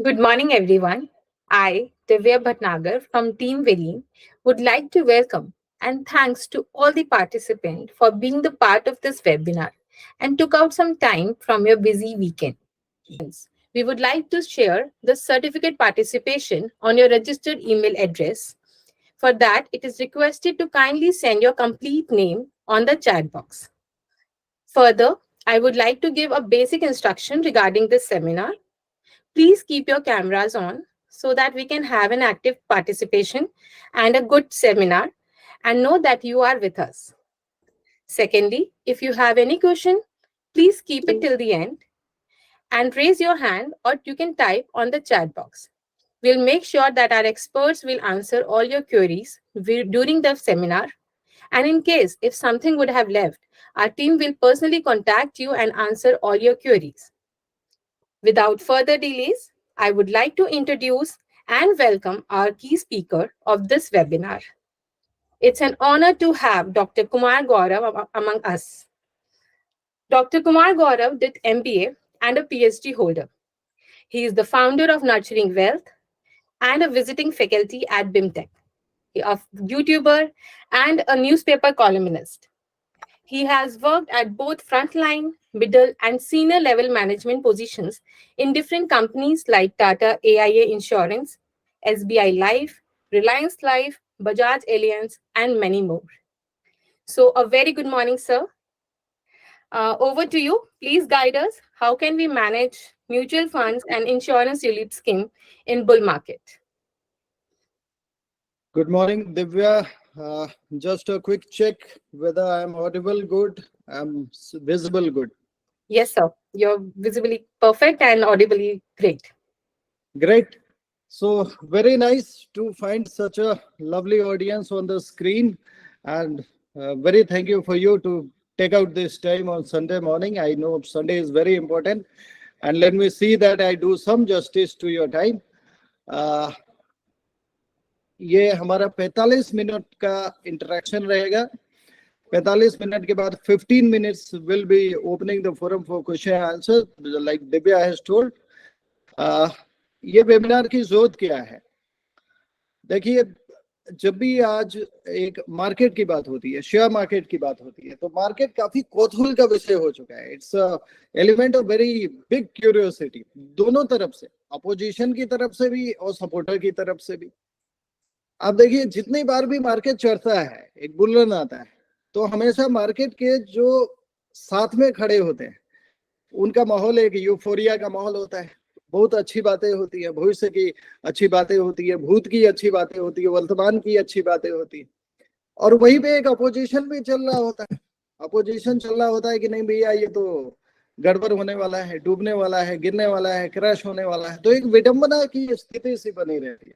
Good morning, everyone. I, Divya Bhatnagar from Team Veleen, would like to welcome and thanks to all the participants for being the part of this webinar and took out some time from your busy weekend. We would like to share the certificate participation on your registered email address. For that, it is requested to kindly send your complete name on the chat box. Further, I would like to give a basic instruction regarding this seminar. Please keep your cameras on so that we can have an active participation and a good seminar and know that you are with us. Secondly, if you have any question, please keep it till the end and raise your hand or you can type on the chat box. We'll make sure that our experts will answer all your queries during the seminar. And in case if something would have left, our team will personally contact you and answer all your queries. Without further delays, I would like to introduce and welcome our key speaker of this webinar. It's an honor to have Dr. Kumar Gaurav among us. Dr. Kumar Gaurav did MBA and a PhD holder. He is the founder of Nurturing Wealth and a visiting faculty at BIMTech, a YouTuber and a newspaper columnist. He has worked at both frontline, middle, and senior level management positions in different companies like Tata AIA Insurance, SBI Life, Reliance Life, Bajaj Allianz, and many more. So, a very good morning, sir. Over to you. Please guide us. How can we manage mutual funds and insurance ULIP scheme in bull market? Good morning, Divya. Just a quick check whether I'm audible good, I'm visible good. Yes, sir. You're visibly perfect and audibly great. Great. So very nice to find such a lovely audience on the screen, and very thank you for you to take out this time on Sunday morning. I know Sunday is very important, and let me see that I do some justice to your time. ये हमारा 45 minute का interaction रहेगा. 45 minute के बाद 15 minutes will be opening the forum for question and answer, like Divya has told. ये webinar की जरूरत क्या है? देखिए, जब भी आज एक मार्केट की बात होती है, शेयर मार्केट की बात होती है, तो मार्केट काफी कौतूहल का विषय हो चुका है. It's element of very big curiosity, दोनों तरफ से, अपोजिशन की तरफ से भी और सपोर्टर की तरफ से भी. आप देखिए, जितनी बार भी मार्केट चढ़ता है, एक बुल रन आता है, तो हमेशा मार्केट के जो साथ में खड़े होते हैं उनका माहौल एक यूफोरिया का माहौल होता है. बहुत अच्छी बातें होती है, भविष्य की अच्छी बातें होती है, भूत की अच्छी बातें होती है, वर्तमान की अच्छी बातें होती है. और वहीं पे एक अपोजिशन भी चल रहा होता है. अपोजिशन चल रहा होता है कि नहीं भैया, ये तो गड़बड़ होने वाला है, डूबने वाला है, गिरने वाला है, क्रैश होने वाला है. तो एक विडंबना की स्थिति सी बनी रहती है.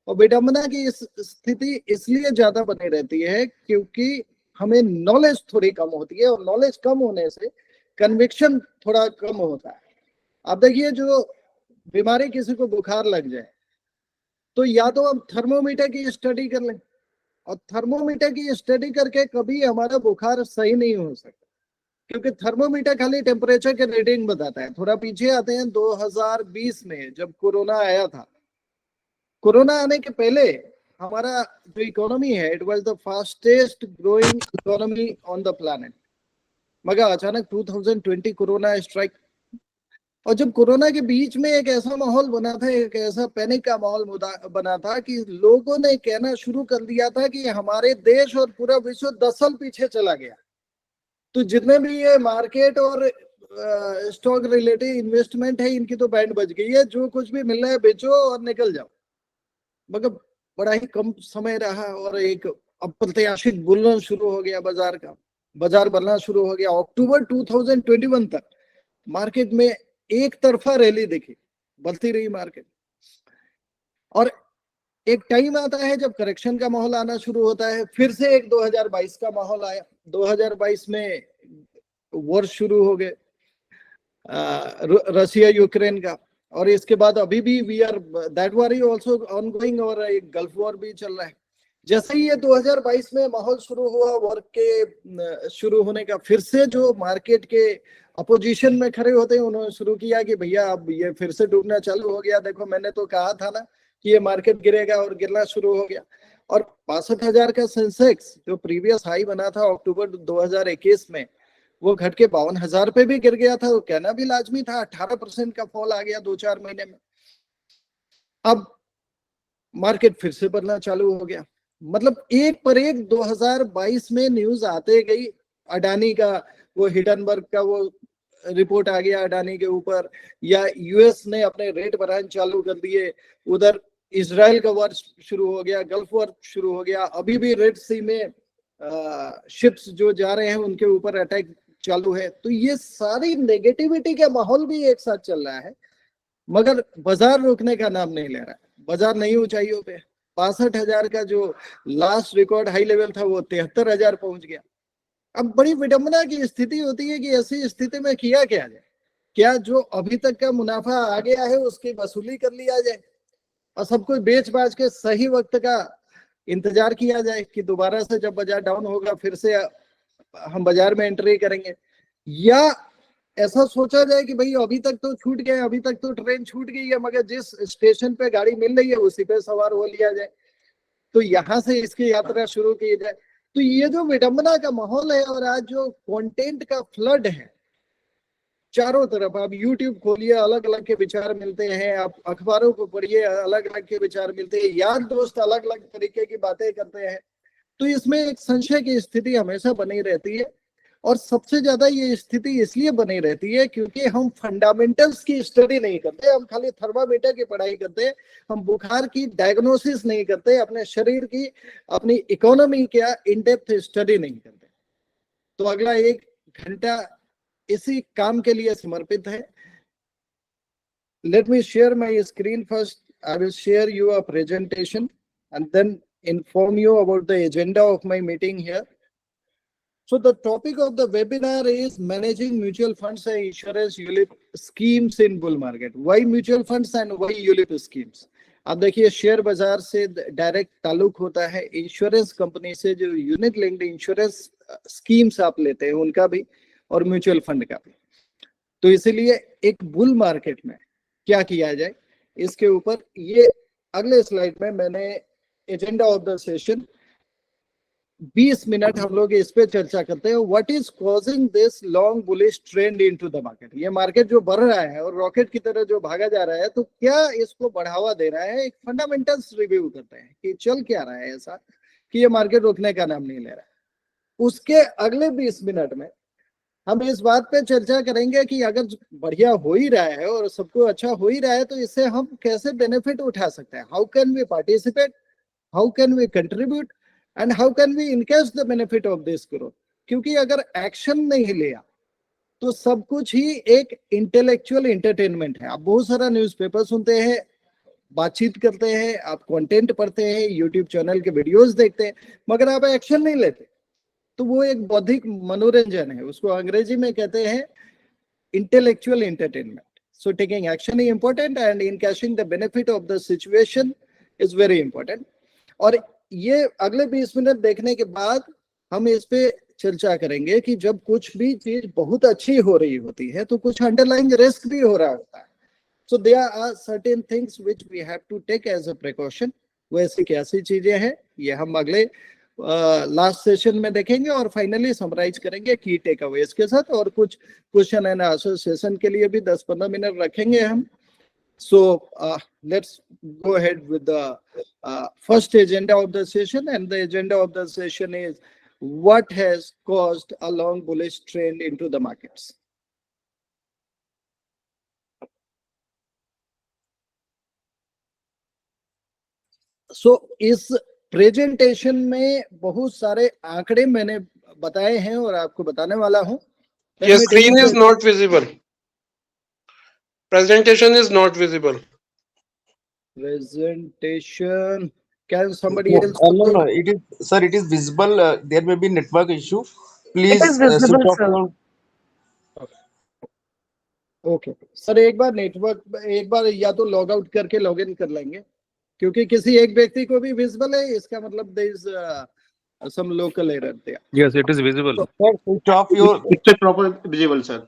और विडंबना की इस स्थिति इसलिए ज्यादा बनी रहती है क्योंकि हमें नॉलेज थोड़ी कम होती है, और नॉलेज कम होने से कन्विक्शन थोड़ा कम होता है. आप देखिए, जो बीमारी किसी को बुखार लग जाए तो या तो हम थर्मोमीटर की स्टडी कर लें, और थर्मोमीटर की स्टडी करके कभी हमारा बुखार सही नहीं हो सकता, क्योंकि थर्मोमीटर खाली टेम्परेचर के रीडिंग बताता है. थोड़ा पीछे आते हैं, 2020 में जब कोरोना आया था. कोरोना आने के पहले हमारा जो इकोनॉमी है, it was the fastest growing economy on the planet. मगर अचानक 2020 कोरोना स्ट्राइक, और जब कोरोना के बीच में एक ऐसा माहौल बना था, एक ऐसा पैनिक का माहौल बना था कि लोगों ने कहना शुरू कर दिया था कि हमारे देश और पूरा विश्व 10 साल पीछे चला गया. तो जितने भी ये मार्केट और स्टॉक रिलेटेड इन्वेस्टमेंट है, इनकी तो बैंड बज गई है. जो कुछ भी मिल रहा है बेचो और निकल जाओ. मगर बड़ा ही कम समय रहा और एक अप्रत्याशित बुलन शुरू हो गया. बाजार बनना शुरू हो गया. अक्टूबर 2021 तक मार्केट में एक तरफा रैली दिखी, बढ़ती रही मार्केट. और एक टाइम आता है जब करेक्शन का माहौल आना शुरू होता है. फिर से एक 2022 का माहौल आया. 2022 में वॉर शुरू हो गए, रशिया यूक्रेन का. और इसके बाद अभी भी we are that war is also ongoing, और एक गल्फ वॉर भी चल रहा है. जैसे ही ये 2022 में माहौल शुरू हुआ वर्क के शुरू होने का, फिर से जो मार्केट के अपोजिशन में खड़े होते हैं उन्होंने शुरू किया कि भैया अब ये फिर से डूबना चालू हो गया, देखो मैंने तो कहा था ना कि ये मार्केट गिरेगा, और गिरना शुरू हो गया। और 62,000 का सेंसेक्स जो प्रीवियस हाई बना था अक्टूबर 2021 में, वो घट के 52,000 पे भी गिर गया था। तो कहना भी लाजमी था, 18% का फॉल आ गया 2-4 महीने में। अब मार्केट फिर से बढ़ना चालू हो गया। मतलब एक पर एक 2022 में न्यूज आते गई। अडानी का वो हिडनबर्ग का वो रिपोर्ट आ गया अडानी के ऊपर, या यूएस ने अपने रेट बढ़ाने चालू कर दिए, उधर इजराइल का वॉर शुरू हो गया, गल्फ वॉर शुरू हो गया, अभी भी रेड सी में शिप्स जो जा रहे हैं उनके ऊपर अटैक चालू है। तो ये सारी नेगेटिविटी का माहौल भी एक साथ चल रहा है, मगर बाजार रुकने का नाम नहीं ले रहा है। बाजार नई ऊंचाइयों पे 62,000 का जो लास्ट रिकॉर्ड हाई लेवल था वो 73,000 पहुंच गया। अब बड़ी विडंबना की स्थिति होती है कि ऐसी स्थिति में किया क्या जाए, क्या जो अभी तक का मुनाफा आ गया है उसकी वसूली कर लिया जाए और सब कुछ बेच बाच के सही वक्त का इंतजार किया जाए कि दोबारा से जब बाजार डाउन होगा फिर से हम बाजार में एंट्री करेंगे, या ऐसा सोचा जाए कि भाई अभी तक तो छूट गए, अभी तक तो ट्रेन छूट गई है, मगर जिस स्टेशन पे गाड़ी मिल रही है उसी पे सवार हो लिया जाए, तो यहां से इसकी यात्रा शुरू की जाए। तो ये जो विडंबना का माहौल है और आज जो कंटेंट का फ्लड है चारों तरफ, आप यूट्यूब खोलिए अलग अलग के विचार मिलते हैं, आप अखबारों को पढ़िए अलग अलग के विचार मिलते हैं, यार दोस्त अलग अलग तरीके की बातें करते हैं। तो इसमें एक संशय की स्थिति हमेशा बनी रहती है। और सबसे ज्यादा ये स्थिति इसलिए बनी रहती है क्योंकि हम फंडामेंटल्स की स्टडी नहीं करते, हम खाली थर्मामीटर की पढ़ाई करते हैं, हम बुखार की डायग्नोसिस नहीं करते, अपने शरीर की अपनी इकोनॉमी का इन डेप्थ स्टडी नहीं करते। तो अगला 1 घंटा इसी काम के लिए समर्पित है। Let me share my screen first. I will share you a presentation and then inform you about the agenda of my meeting here. So the topic of the webinar is managing mutual funds and insurance ULIP schemes in bull market. Why mutual funds and why ULIP schemes? अब देखिए share बाजार से direct ताल्लुक होता है, insurance company से जो unit linked insurance schemes आप लेते हैं उनका भी, और म्यूचुअल फंड का भी। तो इसीलिए एक बुल मार्केट में क्या किया जाए इसके ऊपर ये अगले स्लाइड में मैंने agenda of the session 20 minute हम लोग इस पे चर्चा करते हैं। What is causing this long bullish trend into the market? ये मार्केट जो बढ़ रहा है और रॉकेट की तरह जो भागा जा रहा है, तो क्या इसको बढ़ावा दे रहा है? एक फंडामेंटल्स रिव्यू करते हैं कि चल क्या रहा है ऐसा कि ये मार्केट रुकने का नाम नहीं ले रहा है। उसके अगले 20 मिनट में हम इस बात पे चर्चा करेंगे कि अगर बढ़िया हो ही रहा है और सबको अच्छा हो ही रहा है तो इससे हम कैसे बेनिफिट उठा सकते हैं, how can we participate, how can we contribute and how can we encash the benefit of this growth. क्योंकि अगर एक्शन नहीं लिया तो सब कुछ ही एक इंटेलेक्चुअल एंटरटेनमेंट है। आप बहुत सारा न्यूज़पेपर सुनते हैं, बातचीत करते हैं, आप कंटेंट पढ़ते हैं, यूट्यूब चैनल के वीडियोस देखते हैं, मगर आप एक्शन नहीं लेते, तो वो एक बौद्धिक मनोरंजन है, उसको अंग्रेजी में कहते हैं intellectual entertainment. So taking action is important and encashing the benefit of the situation is very important. और ये अगले 20 मिनट देखने के बाद हम इस पे चर्चा करेंगे कि जब कुछ भी चीज बहुत अच्छी हो रही होती है तो कुछ अंडरलाइंग रिस्क भी हो रहा होता है। So there are certain things which we have to take as a precaution. वैसी कैसी चीजें हैं ये हम अगले लास्ट सेशन में देखेंगे और फाइनली समराइज करेंगे की टेक अवेज के साथ, और कुछ क्वेश्चन एंड आंसर सेशन के लिए भी 10-15 मिनट रखेंगे हम। So let's go ahead with the first agenda of the session, and the agenda of the session is what has caused a long bullish trend into the markets. So इस presentation में बहुत सारे आंकड़े मैंने बताए हैं और आपको बताने वाला हूं। Your screen is not visible. Presentation is not visible. Presentation. Can somebody else? No, it is, sir, it is visible. There may be network issue. Please It is visible, switch off sir. your. Okay sir, एक बार network, एक बार या तो log out करके log in कर लेंगे। क्योंकि किसी एक व्यक्ति को भी विजिबल है, इसका मतलब there is some local error there. Yes, it is visible. Sir, switch off your. It's a proper visible, sir.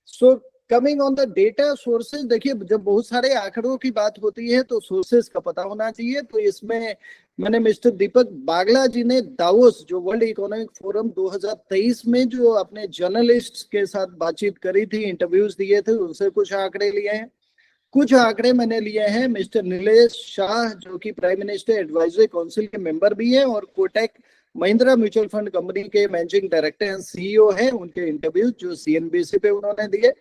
So coming on the data sources, देखिए जब बहुत सारे आंकड़ों की बात होती है तो सोर्सेस का पता होना चाहिए। तो इसमें मैंने मिस्टर दीपक बागला जी ने दावोस जो वर्ल्ड इकोनॉमिक फोरम 2023 में जो अपने जर्नलिस्ट के साथ बातचीत करी थी, इंटरव्यूज दिए थे, उनसे कुछ आंकड़े लिए हैं। कुछ आंकड़े मैंने लिए हैं मिस्टर नीलेश शाह जो कि प्राइम मिनिस्टर एडवाइजरी काउंसिल के मेंबर भी हैं और Kotak Mahindra mutual fund company के मैनेजिंग डायरेक्टर एंड सीईओ हैं, उनके इंटरव्यू जो सीएनबीसी पे उन्होंने दिए।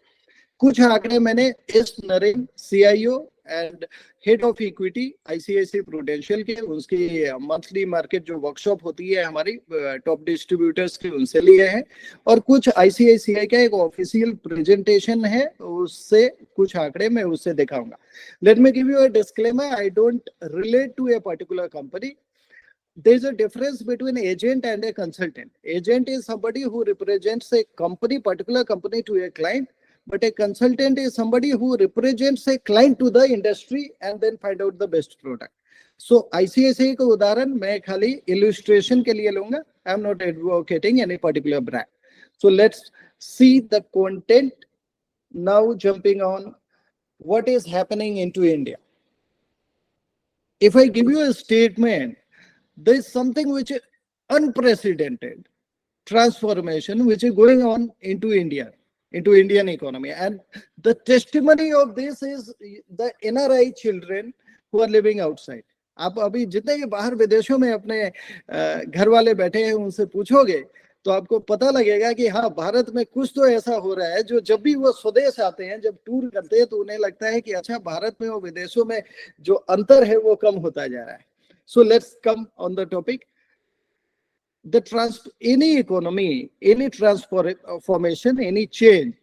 कुछ आंकड़े मैंने S Naren CIO and head of equity ICICI Prudential के, उसकी मंथली मार्केट जो वर्कशॉप होती है हमारी टॉप डिस्ट्रीब्यूटर्स के, उनसे लिए हैं। और कुछ आईसीआईसीआई का एक ऑफिशियल प्रेजेंटेशन है, उससे कुछ आंकड़े मैं उससे दिखाऊंगा। Let me give you a disclaimer, I don't relate to a particular company. There is a difference between agent and a consultant. Agent is somebody who represents a company, particular company to a client, but a consultant is somebody who represents a client to the industry and then find out the best product. So ICICI का उदाहरण मैं खाली illustration के लिए लूंगा. I am not advocating any particular brand. So let's see the content now. Jumping on what is happening into India. If I give you a statement, there is something which is unprecedented transformation which is going on into India, into Indian economy, and the testimony of this is the NRI children who are living outside. आप अभी जितने भी बाहर विदेशों में अपने घर वाले बैठे हैं उनसे पूछोगे तो आपको पता लगेगा कि हाँ, भारत में कुछ तो ऐसा हो रहा है जो जब भी वो स्वदेश आते हैं, जब टूर करते हैं, तो उन्हें लगता है कि अच्छा, भारत में और विदेशों में जो अंतर है वो कम होता जा रहा है। So let's come on the topic. Any economy, any transformation, any change,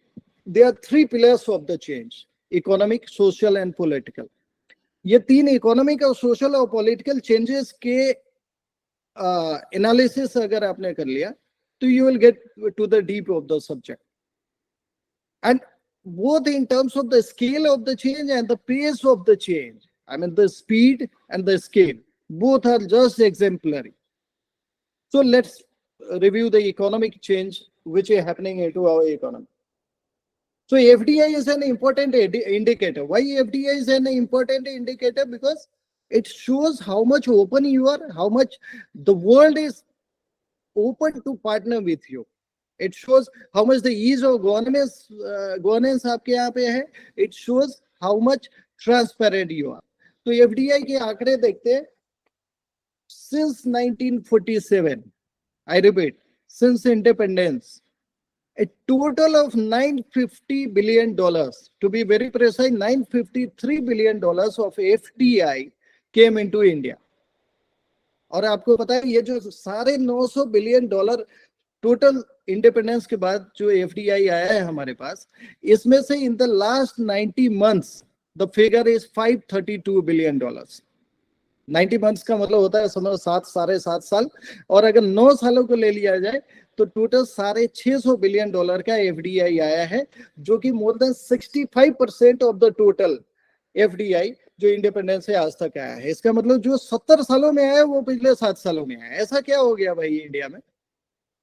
there are three pillars of the change: economic, social and political. ये तीन इकोनॉमिक और सोशल और पॉलिटिकल चेंजेस के एनालिसिस अगर आपने कर लिया तो you will get to the deep of the subject. And both in terms of the scale of the change and the pace of the change, I mean the speed and the scale, both are just exemplary. So let's review the economic change which is happening into our economy. So FDI is an important indicator. Why FDI is an important indicator? Because it shows how much open you are, how much the world is open to partner with you. It shows how much the ease of governance आपके यहाँ पे है. It shows how much transparent you are. तो FDI के आंकड़े देखते हैं. Since 1947, I repeat, since independence, a total of $950 billion, to be very precise, $953 billion of FDI came into India. और आपको पता है ये जो $950 बिलियन टोटल इंडिपेंडेंस के बाद जो FDI आया है हमारे पास, इसमें से इन the last 90 months the figure is $532 billion. 90 months का मतलब होता है समझो 7 साल, और अगर 9 सालों को ले लिया जाए तो टोटल $650 बिलियन का FDI आया है, जो कि more than 65% of the total FDI जो इंडिपेंडेंस से आज तक आया है. इसका मतलब जो 70 सालों में आया वो पिछले 7 सालों में आया. ऐसा क्या हो गया भाई इंडिया में?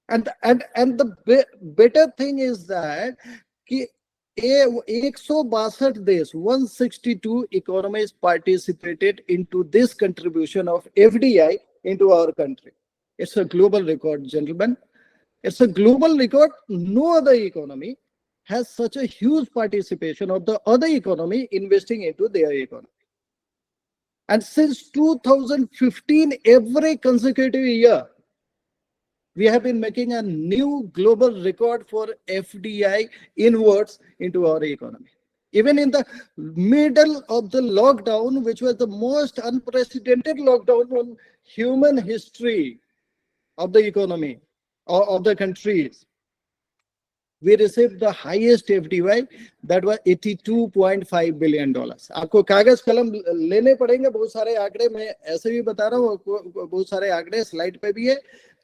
And the better thing is that कि 162 देश, 162 economies participated into this contribution of FDI into our country. It's a global record, gentlemen. It's a global record. No other economy has such a huge participation of the other economy investing into their economy. And since 2015, every consecutive year, we have been making a new global record for FDI inwards into our economy. Even in the middle of the lockdown, which was the most unprecedented lockdown in human history of the economy or of the countries, we received the highest FDI, that was $82.5 billion. आपको कागज कलम लेने पड़ेंगे, बहुत सारे आंकड़े मैं ऐसे भी बता रहा हूँ, बहुत सारे आंकड़े स्लाइड पे भी है,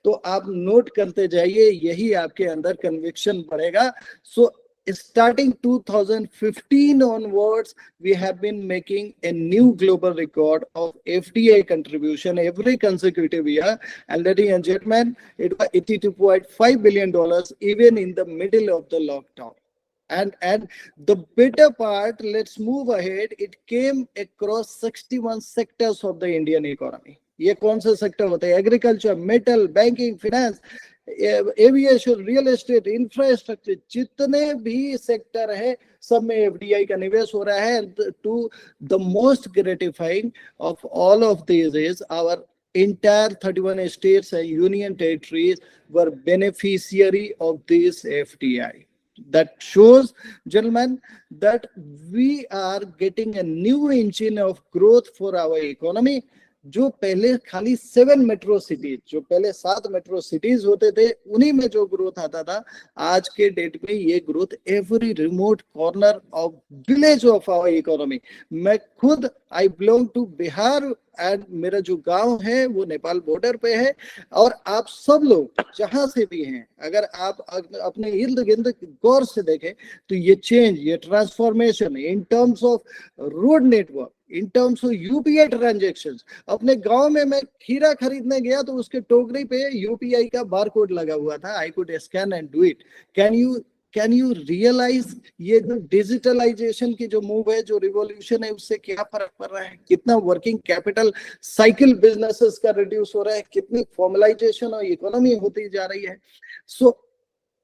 तो आप नोट करते जाइए, यही आपके अंदर कन्विक्शन बढ़ेगा. सो starting 2015 onwards, we have been making a new global record of FDI contribution every consecutive year. And ladies and gentlemen, it was $82.5 billion even in the middle of the lockdown. And the better part, let's move ahead, it came across 61 sectors of the Indian economy. ये कौन से sector होते हैं? Agriculture, metal, banking, finance, aviation, real estate, infrastructure, जितने भी sector है सब में एफडीआई का निवेश हो रहा है. To the most gratifying of all of this is our entire 31 states and union territories were beneficiary of this FDI. That shows, gentlemen, that we are getting a new engine of growth for our economy. जो पहले खाली 7 metro cities, जो पहले 7 metro cities होते थे, उन्हीं में जो ग्रोथ आता था, आज के डेट में ये growth every remote corner of village of our economy. मैं खुद I belong to Bihar and मेरा जो गांव है वो नेपाल बॉर्डर पे है. और आप सब लोग जहां से भी हैं, अगर आप अपने इर्द गिर्द गौर से देखें तो ये चेंज, ये transformation in terms of road network, in terms of UPI transactions. अपने गांव में मैं खीरा खरीदने गया तो उसके टोकरी पे यूपीआई का बारकोड लगा हुआ था. I could scan and do it. Can you realize ये जो डिजिटलाइजेशन की जो मूव है, जो रिवॉल्यूशन है, उससे क्या फर्क पड़ रहा है? कितना वर्किंग कैपिटल साइकिल बिजनेसेस का रिड्यूस हो रहा है, कितनी फॉर्मलाइजेशन और इकोनॉमी होती जा रही है. So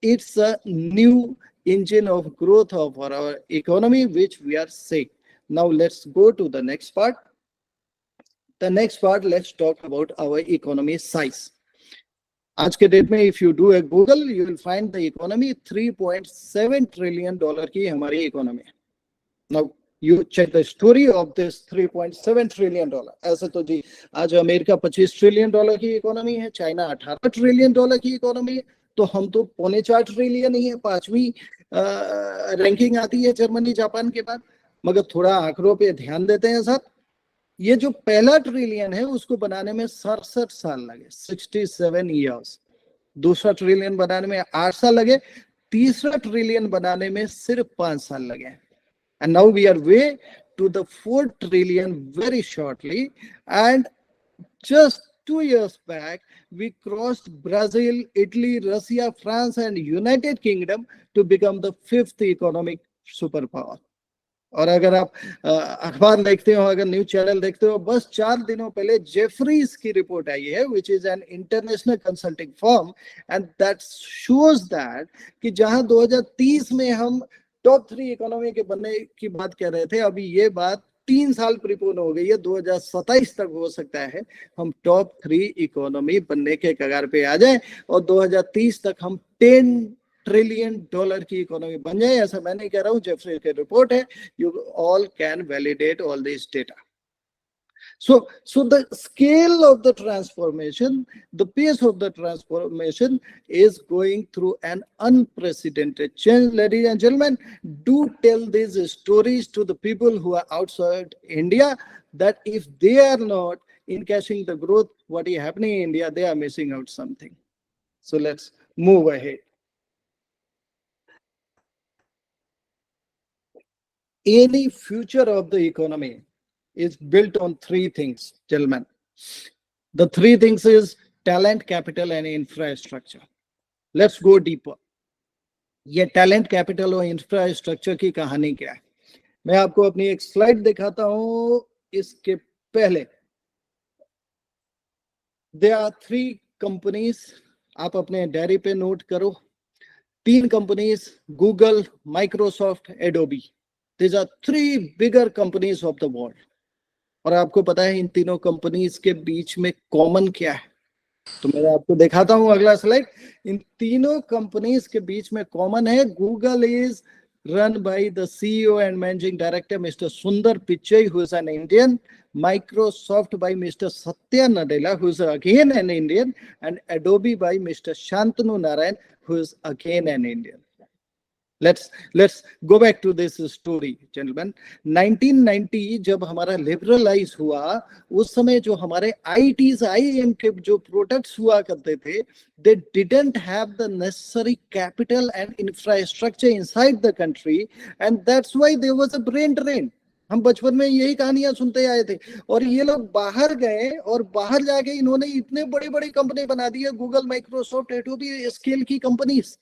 it's a new engine of growth of our economy which we are seeing. Now let's go to the next part. The next part, let's talk about our economy size. आज के date में if you do a Google, you will find the economy $3.7 trillion की हमारी economy है. Now you check the story of this $3.7 trillion. ऐसे तो जी आज America $25 trillion की इकोनॉमी है, चाइना $18 ट्रिलियन की इकोनॉमी है, तो हम तो $4.25 ट्रिलियन ही है. 5वीं रैंकिंग आती है जर्मनी जापान के बाद. मगर थोड़ा आंकड़ों पे ध्यान देते हैं सर. ये जो पहला ट्रिलियन है उसको बनाने में 67 साल लगे, 67 years. दूसरा ट्रिलियन बनाने में 8 साल लगे. तीसरा ट्रिलियन बनाने में सिर्फ 5 साल लगे. And now we are way to the 4 trillion very shortly. And just 2 years back, we crossed Brazil, Italy, Russia, France, and United Kingdom to become the 5th economic superpower. और अगर आप अखबार देखते हो, अगर न्यूज चैनल देखते हो, बस 4 दिनों पहले जेफरीज की रिपोर्ट आई है, which is an international consulting firm, and that shows that कि जहां 2030 में हम टॉप 3 इकोनॉमी के बनने की बात कर रहे थे, अभी ये बात 3 साल प्रीपोन हो गई है. 2027 तक हो सकता है हम टॉप 3 इकोनॉमी बनने के कगार पे आ जाए और 2030 तक हम $10 ट्रिलियन की इकोनॉमी बन जाए. ऐसा मैं नहीं कह रहा हूं, जेफरी की रिपोर्ट है. You all can validate all this data. So the scale of the transformation, the pace of the transformation is going through an unprecedented change. Ladies and gentlemen, do tell these stories to the people who are outside India, that if they are not encashing the growth, what is happening in India, they are missing out something. So let's move ahead. Any future of the economy is built on 3 things, gentlemen. The 3 things is talent, capital, and infrastructure. Let's go deeper. ये talent, capital और infrastructure की कहानी क्या है? मैं आपको अपनी एक स्लाइड दिखाता हूं. इसके पहले there are 3 companies, आप अपने डायरी पे नोट करो. 3 companies, Google, Microsoft, Adobe. These are 3 bigger companies of the world. और आपको पता है इन तीनों कंपनीज के बीच में कॉमन क्या है? तो मैं आपको दिखाता हूं अगला स्लाइड. इन तीनों कंपनीज के बीच में कॉमन है, Google is run by the CEO and Managing Director, Mr. Sundar Pichai, who is an Indian. Microsoft by Mr. Satya Nadella, who is again an Indian. And Adobe by Mr. Shantanu Narayan, who is again an Indian. let's go back to this story, gentlemen. 1990 जब हमारा liberalise हुआ, उस समय जो हमारे IITs IIM के जो products हुआ करते थे, they didn't have the necessary capital and infrastructure inside the country, and that's why there was a brain drain. हम बचपन में यही कहानियां सुनते आए थे, और ये लोग बाहर गए और बाहर जाके इन्होंने इतने बड़ी बड़ी कंपनी बना दी है, गूगल, माइक्रोसॉफ्ट, एडोबी, स्केल की companies.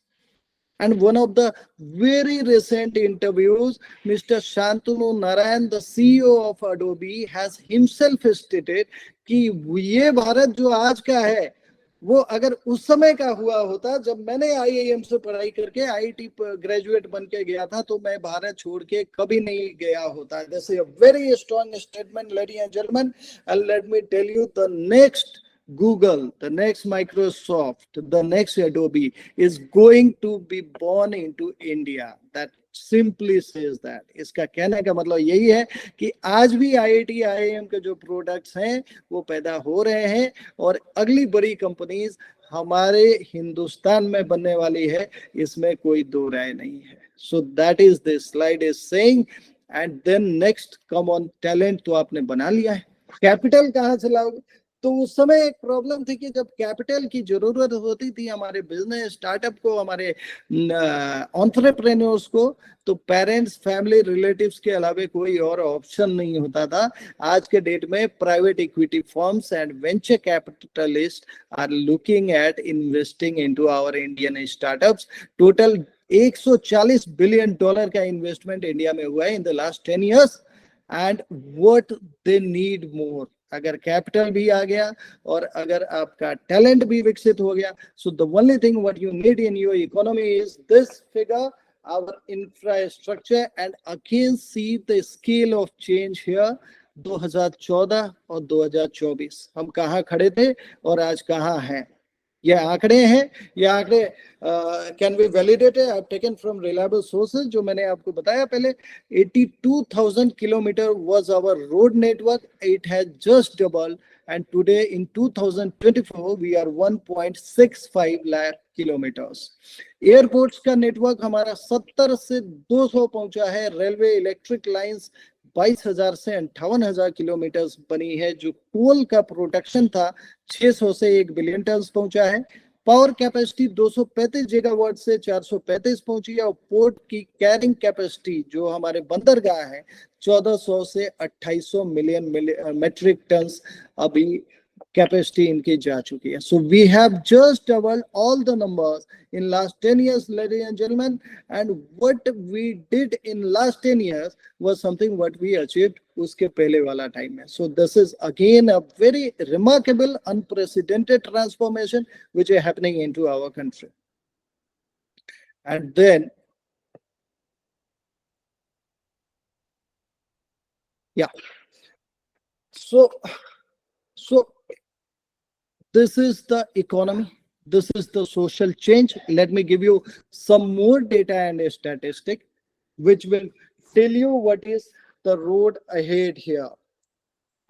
And one of the very recent interviews, Mr. Shantanu Narayan, the CEO of Adobe, has himself stated कि ये भारत जो आज का है, वो अगर उस समय का हुआ होता, जब मैंने IIM से पढ़ाई करके IIT ग्रेजुएट बन के गया था, तो मैं भारत छोड़ के कभी नहीं गया होता. This is a very strong statement, ladies and gentlemen. And let me tell you, the next Google, the next Microsoft, the next Adobe is going to be born into India. That simply says that. इसका कहने का मतलब यही है कि आज भी IIT IIM के जो प्रोडक्ट्स हैं वो पैदा हो रहे हैं, और अगली बड़ी कंपनीज हमारे हिंदुस्तान में बनने वाली है, इसमें कोई दो राय नहीं है. So that is this slide is saying. And then next, come on, talent तो आपने बना लिया है, कैपिटल कहाँ से लाओगे? तो उस समय एक प्रॉब्लम थी कि जब कैपिटल की जरूरत होती थी हमारे बिजनेस स्टार्टअप को, हमारे एंटरप्रेन्योर्स को, तो पेरेंट्स, फैमिली, रिलेटिव्स के अलावा कोई और ऑप्शन नहीं होता था. आज के डेट में private equity firms and venture capitalists are looking at investing into our Indian startups. Total $140 billion का इन्वेस्टमेंट इंडिया में हुआ है in the last 10 years. And what they need more, अगर कैपिटल भी आ गया और अगर आपका टैलेंट भी विकसित हो गया, so the only thing what you need in your economy is this figure, our infrastructure. And again see the scale of change here. 2014 और 2024 हम कहाँ खड़े थे और आज कहाँ हैं. ये आंकड़े हैं, ये आंकड़े can be validated, I have taken from reliable sources. जो मैंने आपको बताया पहले, 82,000 kilometre was our road network. It has just double, and today in 2024 we are 1.65 lakh kilometres. Airports का नेटवर्क हमारा 70 से 200 पहुंचा है. रेलवे इलेक्ट्रिक लाइंस 22,000 से 58,000 किलोमीटर बनी है. जो कोल का प्रोडक्शन था 600 से 1 बिलियन टन पहुंचा है. पावर कैपेसिटी 235 गीगावाट से 435 पहुंची है. और पोर्ट की कैरिंग कैपेसिटी जो हमारे बंदरगाह है 1400 से 2800 मिलियन मेट्रिक टन अभी कैपेसिटी इनकी जा चुकी है. So we have just double all the numbers in last 10 years, ladies and gentlemen. And what we did in last 10 years was something what we achieved uske pehle wala time mein. So this is again a very remarkable, unprecedented transformation which is happening into our country. And then so this is the economy. This is the social change. Let me give you some more data and a statistic which will tell you what is the road ahead here.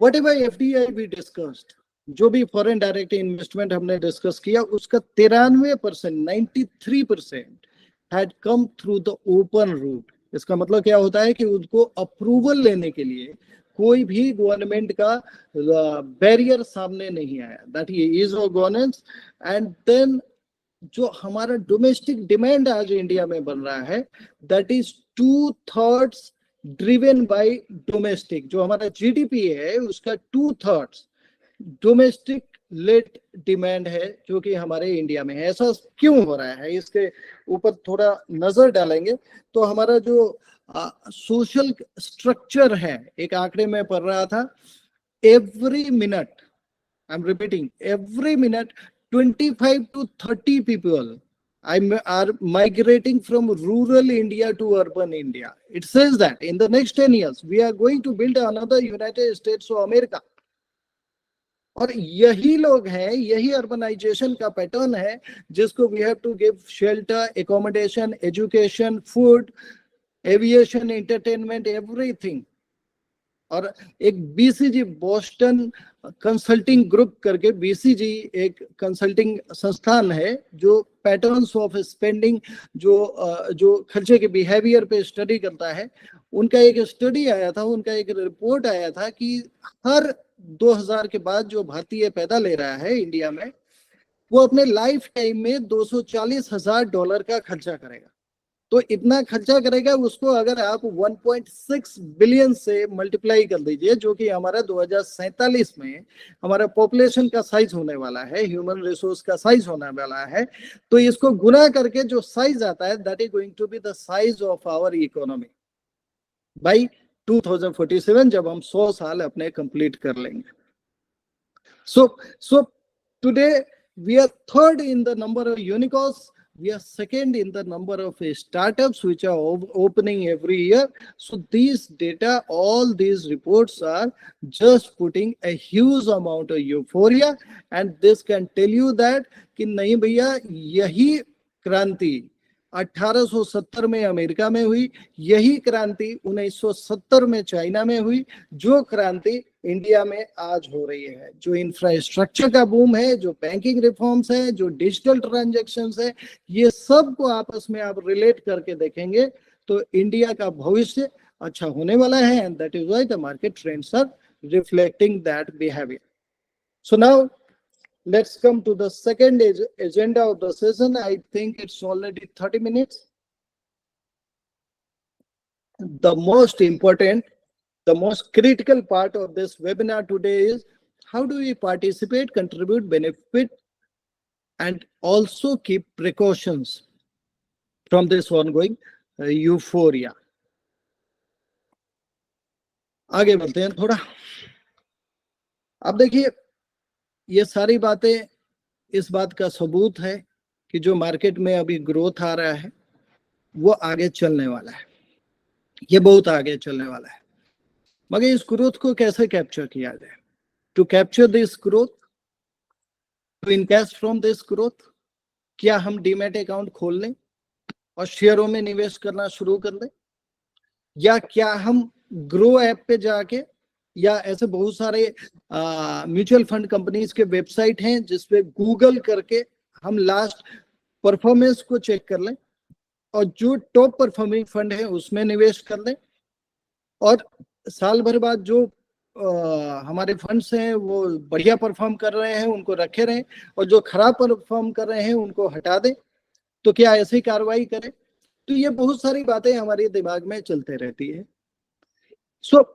Whatever FDI we discussed, जो भी foreign direct investment हमने discuss किया, उसका 93%, 93% had come through the open route. इसका मतलब क्या होता है कि उनको अप्रूवल लेने के लिए कोई भी गवर्नमेंट का बैरियर सामने नहीं आया. That is a governance. And then जो हमारा डोमेस्टिक डिमांड आज इंडिया में बन रहा है, that is 2/3 driven by domestic. जो हमारा जीडीपी है उसका 2/3 डोमेस्टिक लेट डिमांड है जो कि हमारे इंडिया में है. ऐसा क्यों हो रहा है, इसके ऊपर थोड़ा नजर डालेंगे तो हमारा जो सोशल स्ट्रक्चर है, एक आंकड़े में पढ़ रहा था, every minute, I am repeating, every minute 25 to 30 people are migrating from rural India to urban India. It says that in the next 10 years we are going to build another United States of America. और यही लोग हैं, यही urbanisation का pattern है जिसको we have to give shelter, accommodation, education, food, aviation, entertainment, everything. और एक BCG बोस्टन कंसल्टिंग ग्रुप करके, बीसीजी एक कंसल्टिंग संस्थान है जो पैटर्न्स ऑफ स्पेंडिंग, जो खर्चे के बिहेवियर पे स्टडी करता है। उनका एक स्टडी आया था, उनका एक रिपोर्ट आया था कि हर 2000 के बाद जो भारतीय पैदा ले रहा है इंडिया में, वो अपने लाइफ टाइम में $240,000 का खर्चा करेगा। तो इतना खर्चा करेगा, उसको अगर आप 1.6 बिलियन से मल्टीप्लाई कर दीजिए, जो कि हमारा 2047 में हमारा पॉपुलेशन का साइज होने वाला है, ह्यूमन रिसोर्स का साइज होने वाला है, तो इसको गुना करके जो साइज आता है, that is going to be the size of our economy by 2047, जब हम 100 साल अपने कंप्लीट कर लेंगे। So today we are third in the number of unicorns. We are second in the number of startups which are opening every year. So these data, all these reports are just putting a huge amount of euphoria, and this can tell you that कि नहीं भैया, यही क्रांति 1870 में America में हुई, यही क्रांति 1970 में चाइना में हुई, जो क्रांति इंडिया में आज हो रही है। जो इंफ्रास्ट्रक्चर का बूम है, जो बैंकिंग रिफॉर्म्स है, जो डिजिटल ट्रांजैक्शंस है, ये सब को आपस में आप रिलेट करके देखेंगे तो इंडिया का भविष्य अच्छा होने वाला है, and that is why the market trends are reflecting that behaviour. So now let's come to the second agenda of the session. I think it's already 30 minutes. The most important, the most critical part of this webinar today is how do we participate, contribute, benefit, and also keep precautions from this ongoing euphoria. आगे बढ़ते हैं थोड़ा। अब देखिए, ये सारी बातें इस बात का सबूत है कि जो मार्केट में अभी ग्रोथ आ रहा है वो आगे चलने वाला है, ये बहुत आगे चलने वाला है। मगर इस ग्रोथ को कैसे कैप्चर किया जाए? To capture this growth, to encash from this growth, क्या हम डीमैट अकाउंट खोल लें और शेयरों में निवेश करना शुरू कर दें, या क्या हम ग्रो ऐप पे जाके, या ऐसे बहुत सारे म्यूचुअल फंड कंपनीज के वेबसाइट हैं जिसपे गूगल करके हम लास्ट परफॉर्मेंस को चेक कर लें और जो टॉप परफॉर्मिंग फंड है उसमें निवेश कर लें, और साल भर बाद जो हमारे फंड्स हैं वो बढ़िया परफॉर्म कर रहे हैं उनको रखे रहें, और जो खराब परफॉर्म कर रहे हैं उनको हटा दें। तो क्या ऐसी कार्रवाई करें? तो ये बहुत सारी बातें हमारे दिमाग में चलते रहती है। सो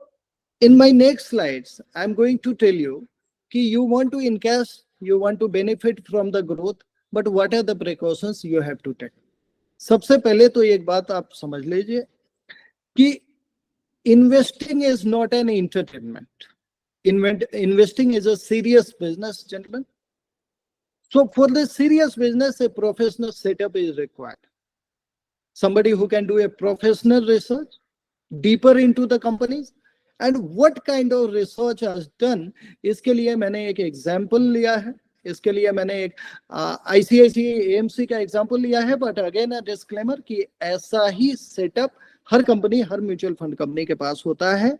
in my next slides, I'm going to tell you कि you want to encash, you want to benefit from the growth, but what are the precautions you have to take? सबसे पहले तो एक बात आप समझ लीजिए कि investing is not an entertainment. Investing is a serious business, gentlemen. So for this serious business, a professional setup is required. Somebody who can do a professional research deeper into the companies. And what kind of research has done, इसके लिए मैंने एक example लिया है, इसके लिए मैंने एक ICICI AMC का एग्जाम्पल लिया है, बट अगेन अ डिस्क्लेमर कि ऐसा ही सेटअप हर कंपनी, हर म्यूचुअल फंड कंपनी के पास होता है,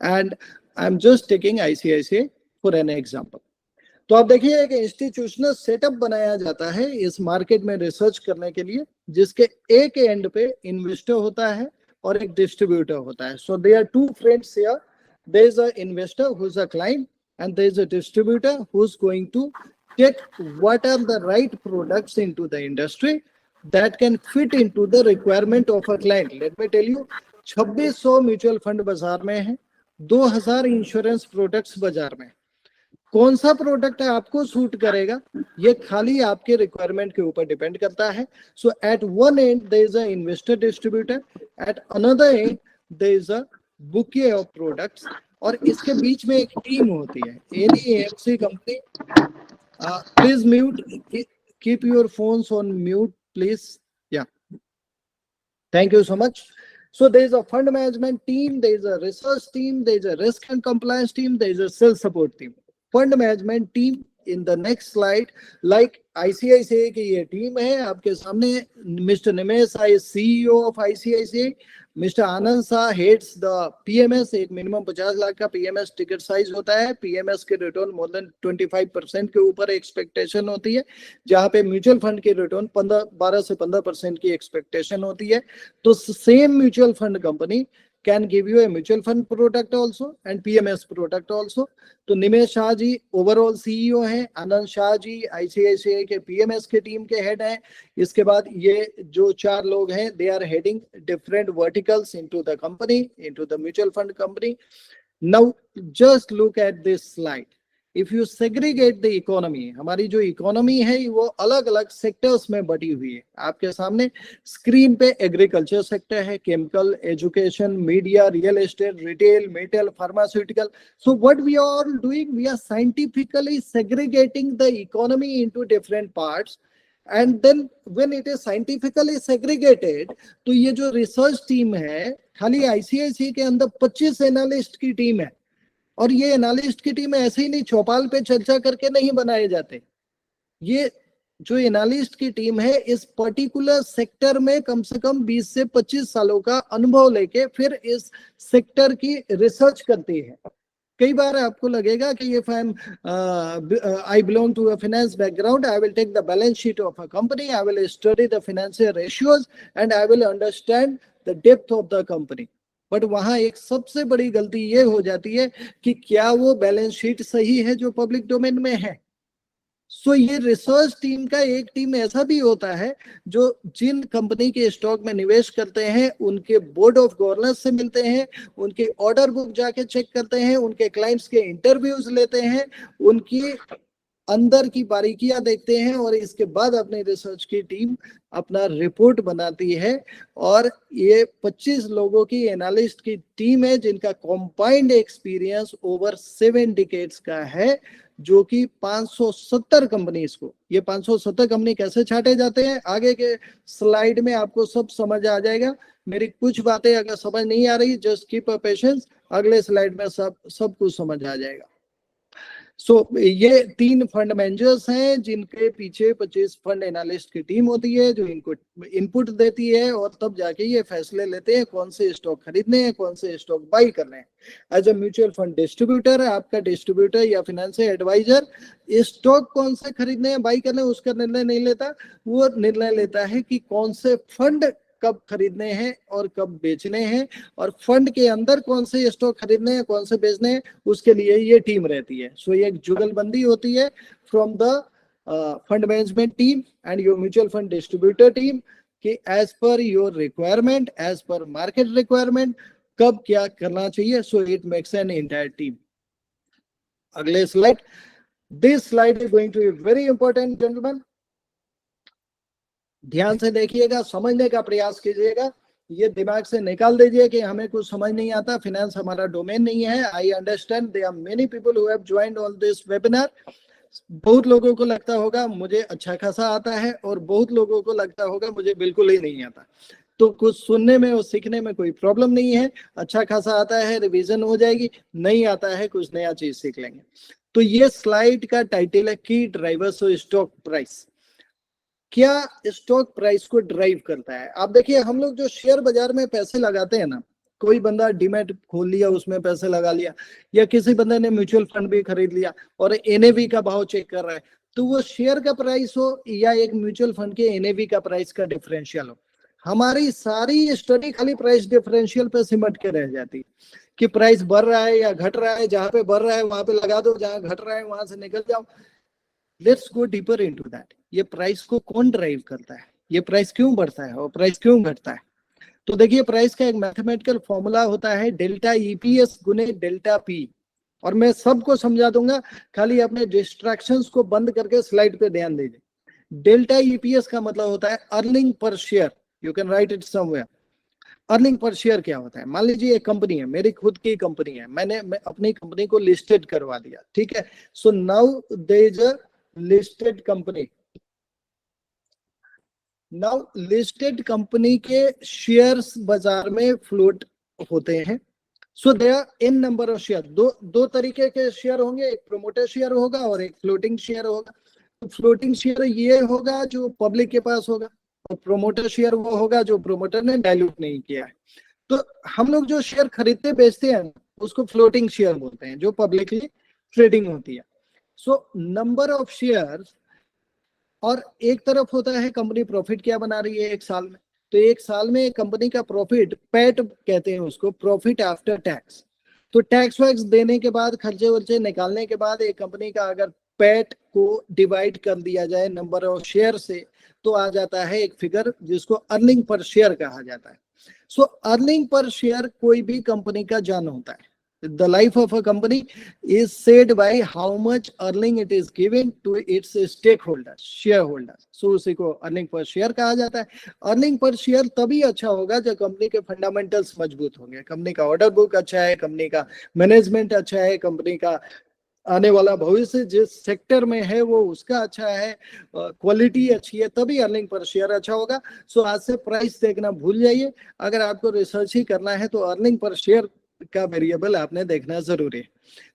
and I am just taking ICICI for an example. तो आप देखिए, एक इंस्टीट्यूशनल सेटअप बनाया जाता है इस मार्केट में रिसर्च करने के लिए, जिसके एक एंड पे इन्वेस्टर होता है और एक डिस्ट्रीब्यूटर होता है। So there are two friends here, there is a investor who is a client and there is a distributor who is going to take what are the right products into the industry that can fit into the requirement of a client. Let me tell you, 2600 mutual fund बाजार में है, 2000 insurance products बाजार में। कौन सा product आपको suit करेगा ये खाली आपके रिक्वायरमेंट के ऊपर डिपेंड करता है। So at one end there is a investor distributor, at another end there is a bouquet of products, और इसके बीच में एक टीम होती है। Any AMC company, please mute, keep your phones on mute please, या thank you so much. So there is a fund management team, there is a research team, there is a risk and compliance team, there is a sales support team. Fund management team in the next slide, like ICICI की ये team है आपके सामने. Mr. Nimesh Shah is CEO of ICICI. Mr. Anand Shah heads the PMS. एक minimum 50 lakh का PMS ticket size होता है. PMS के रिटर्न मोर देन 25% के ऊपर एक्सपेक्टेशन होती है, जहां पे म्यूचुअल फंड के रिटर्न 12 से 15% की एक्सपेक्टेशन होती है. तो same mutual fund company can give you a mutual fund product also and PMS product also. तो निमेश शाह जी ओवरऑल CEO हैं, आनंद शाह जी ICICI के PMS के टीम के हेड हैं. इसके बाद ये जो 4 लोग हैं, they are heading different verticals into the company, into the mutual fund company. Now just look at this slide. If you segregate the economy, हमारी जो इकोनॉमी है वो अलग अलग सेक्टर्स में बटी हुई है. आपके सामने स्क्रीन पे एग्रीकल्चर सेक्टर है, chemical, education, media, real estate, retail, metal, pharmaceutical. So what we are all doing, we are scientifically segregating the economy into different parts. And then when it is scientifically segregated, तो ये जो research team है, खाली ICICI के अंदर 25 analyst की team है. और ये एनालिस्ट की टीम ऐसे ही नहीं चौपाल पे चर्चा करके नहीं बनाए जाते. ये जो एनालिस्ट की टीम है इस पर्टिकुलर सेक्टर में कम से कम 20 से 25 सालों का अनुभव लेके फिर इस सेक्टर की रिसर्च करती है. कई बार आपको लगेगा कि if I belong to a finance background, I will take the balance sheet of a company, I will study the financial ratios and I will understand the depth of the company. But वहां एक सबसे बड़ी गलती ये हो जाती है कि क्या वो बैलेंस शीट सही है जो पब्लिक डोमेन में है. सो ये रिसर्च टीम का एक टीम ऐसा भी होता है जो जिन कंपनी के स्टॉक में निवेश करते हैं उनके बोर्ड ऑफ गवर्नर्स से मिलते हैं, उनके ऑर्डर बुक जाके चेक करते हैं, उनके क्लाइंट्स के इंटरव्यूज लेते हैं, उनकी अंदर की बारीकियां देखते हैं और इसके बाद अपनी रिसर्च की टीम अपना रिपोर्ट बनाती है. और ये 25 लोगों की एनालिस्ट की टीम है जिनका कंबाइंड एक्सपीरियंस ओवर 7 डिकेड्स का है, जो कि 570 कंपनीज को, ये 570 कंपनी कैसे छाटे जाते हैं आगे के स्लाइड में आपको सब समझ आ जाएगा. मेरी कुछ बातें अगर समझ नहीं आ रही, जस्ट कीप अ पेशेंस, अगले स्लाइड में सब कुछ समझ आ जाएगा. सो ये 3 फंड मैनेजर्स हैं जिनके पीछे 25 फंड एनालिस्ट की टीम होती है जो इनको इनपुट देती है और तब जाके ये फैसले लेते हैं कौन से स्टॉक खरीदने हैं, कौन से स्टॉक बाई करने हैं. As a mutual fund distributor, आपका डिस्ट्रीब्यूटर या फाइनेंशियल एडवाइजर स्टॉक कौन से खरीदने हैं, बाई करने हैं, उसका निर्णय नहीं लेता. वो निर्णय लेता है कि कौन से फंड कब खरीदने हैं और कब बेचने हैं, और फंड के अंदर कौन से स्टॉक खरीदने हैं, कौन से बेचने हैं, उसके लिए ये टीम रहती है. सो ये एक जुगलबंदी होती है from the fund management team and your mutual fund distributor team कि as per your requirement, as per market requirement कब क्या करना चाहिए. So it makes an entire team. अगले slide. This slide is going to be very important gentleman. ध्यान से देखिएगा, समझने का प्रयास कीजिएगा. ये दिमाग से निकाल दीजिए कि हमें कुछ समझ नहीं आता, फाइनेंस हमारा डोमेन नहीं है. I understand there are many people who have joined all this webinar. बहुत लोगों को लगता होगा मुझे अच्छा खासा आता है और बहुत लोगों को लगता होगा मुझे बिल्कुल ही नहीं आता. तो कुछ सुनने में और सीखने में कोई प्रॉब्लम नहीं है. अच्छा खासा आता है, रिवीजन हो जाएगी. नहीं आता है, कुछ नया चीज सीख लेंगे. तो ये स्लाइड का टाइटल है की ड्राइवर्स ऑफ स्टॉक प्राइस. क्या स्टॉक प्राइस को ड्राइव करता है. आप देखिए, हम लोग जो शेयर बाजार में पैसे लगाते हैं ना, कोई बंदा डीमैट खोल लिया, उसमें पैसे लगा लिया, या किसी बंदे ने म्यूचुअल फंड भी खरीद लिया और एनएवी का भाव चेक कर रहा है, तो वो शेयर का प्राइस हो या एक म्यूचुअल फंड के एनएवी का प्राइस का डिफरेंशियल हो, हमारी सारी स्टडी खाली प्राइस डिफरेंशियल पे सिमट के रह जाती है कि प्राइस बढ़ रहा है या घट रहा है. जहां पे बढ़ रहा है वहां पे लगा दो, जहां घट रहा है वहां से निकल जाओ. Let's go deeper into that. ये प्राइस को कौन ड्राइव करता है, ये प्राइस क्यों बढ़ता है और प्राइस क्यों घटता है. तो देखिए, प्राइस का एक मैथमेटिकल फॉर्मूला होता है डेल्टा ईपीएस गुने डेल्टा पी. और मैं सबको समझा दूंगा, खाली अपने डिस्ट्रैक्शंस को बंद करके स्लाइड पे ध्यान दीजिए. डेल्टा ईपीएस का मतलब होता है earning per share. You can write it somewhere. Earning per share क्या होता है. मान लीजिए एक कंपनी है, मेरी खुद की कंपनी है, मैं अपनी कंपनी को लिस्टेड करवा दिया, ठीक है. So now there is a listed company. Now listed company के शेयर्स बाजार में फ्लोट होते हैं. So there in number of share, दो तरीके के शेयर होंगे, एक प्रोमोटर शेयर होगा और एक फ्लोटिंग शेयर होगा। तो फ्लोटिंग शेयर ये होगा जो पब्लिक के पास होगा, और प्रोमोटर शेयर वो होगा जो प्रोमोटर ने डायल्यूट नहीं किया है। तो हम लोग जो शेयर खरीदते बेचते हैं उसको फ्लोटिंग शेयर बोलते हैं, जो पब्लिकली ट्रेडिंग होती है। सो नंबर ऑफ शेयर्स, और एक तरफ होता है कंपनी प्रॉफिट क्या बना रही है एक साल में। तो एक साल में कंपनी का प्रॉफिट, पैट कहते हैं उसको, प्रॉफिट आफ्टर टैक्स। तो टैक्स वैक्स देने के बाद, खर्चे वर्चे निकालने के बाद एक कंपनी का अगर पैट को डिवाइड कर दिया जाए नंबर ऑफ शेयर से, तो आ जाता है एक फिगर जिसको अर्निंग पर शेयर कहा जाता है। सो अर्निंग पर शेयर कोई भी कंपनी का जान होता है। The life of a company is said by how much earning it is giving to its stakeholders, shareholders. So उसी को अर्निंग पर शेयर कहा जाता है। अर्निंग पर शेयर तभी अच्छा होगा जब कंपनी के फंडामेंटल्स मजबूत होंगे, कंपनी का ऑर्डर बुक अच्छा है, कंपनी का मैनेजमेंट अच्छा है, कंपनी का आने वाला भविष्य जिस सेक्टर में है वो उसका अच्छा है, क्वालिटी अच्छी है, तभी अर्निंग पर शेयर अच्छा होगा। सो आज से प्राइस देखना भूल जाइए। अगर आपको रिसर्च ही करना है तो अर्निंग पर शेयर का वेरिएबल आपने देखना जरूरी है।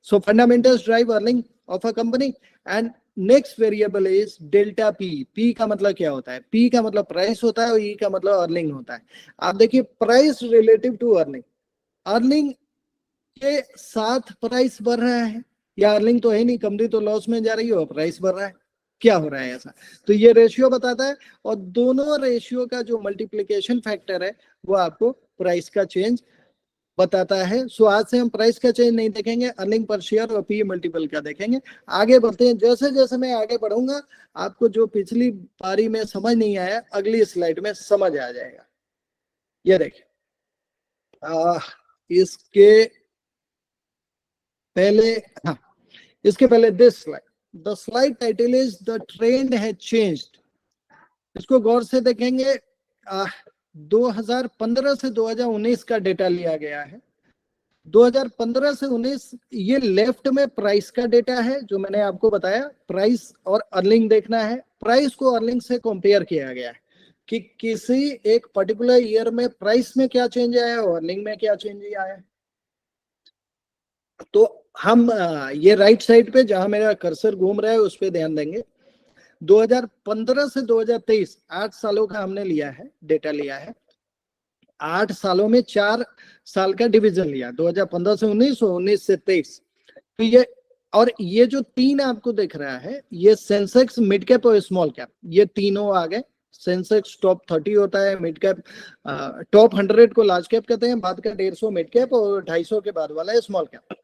So fundamentals drive earning of a company, and next variable is delta P. P का मतलब क्या होता है? पी का मतलब प्राइस होता है और ई का मतलब अर्निंग होता है। आप देखिए, price relative to earning, earning के साथ प्राइस बढ़ रहा है, या अर्निंग तो है नहीं, कंपनी तो लॉस में जा रही है और प्राइस बढ़ रहा है, क्या हो रहा है ऐसा? तो ये रेशियो बताता है, और दोनों रेशियो का जो मल्टीप्लिकेशन फैक्टर है वो आपको प्राइस का चेंज बताता है। सो आज से हम प्राइस का चेंज नहीं देखेंगे, अर्निंग पर शेयर और पी मल्टीपल का देखेंगे। आगे बढ़ते हैं। जैसे जैसे मैं आगे बढ़ूंगा, आपको जो पिछली पारी में समझ नहीं आया अगली स्लाइड में समझ आ जाएगा। ये देखिए, इसके पहले, हाँ, इसके पहले this slide, the slide title is the trend has changed. इसको गौर से देखेंगे। 2015 से 2019 का डेटा लिया गया है। 2015 से 19, ये लेफ्ट में प्राइस का डेटा है जो मैंने आपको बताया, प्राइस और अर्निंग देखना है। प्राइस को अर्निंग से कंपेयर किया गया है कि किसी एक पर्टिकुलर ईयर में प्राइस में क्या चेंज आया और अर्निंग में क्या चेंज आया। तो हम ये राइट साइड पे जहां मेरा कर्सर घूम रहा है उस पे ध्यान देंगे। 2015 से 2023, 8 सालों का हमने लिया है, डेटा लिया है। 8 सालों में 4 साल का डिवीजन लिया, 2015 से 19 और 19 से 23। तो ये, और ये जो तीन आपको दिख रहा है, ये सेंसेक्स, मिड कैप और स्मॉल कैप, ये तीनों आ गए। सेंसेक्स टॉप 30 होता है, मिड कैप, टॉप 100 को लार्ज कैप कहते हैं, बाद का 150 मिड कैप और 250 के बाद वाला है स्मॉल कैप।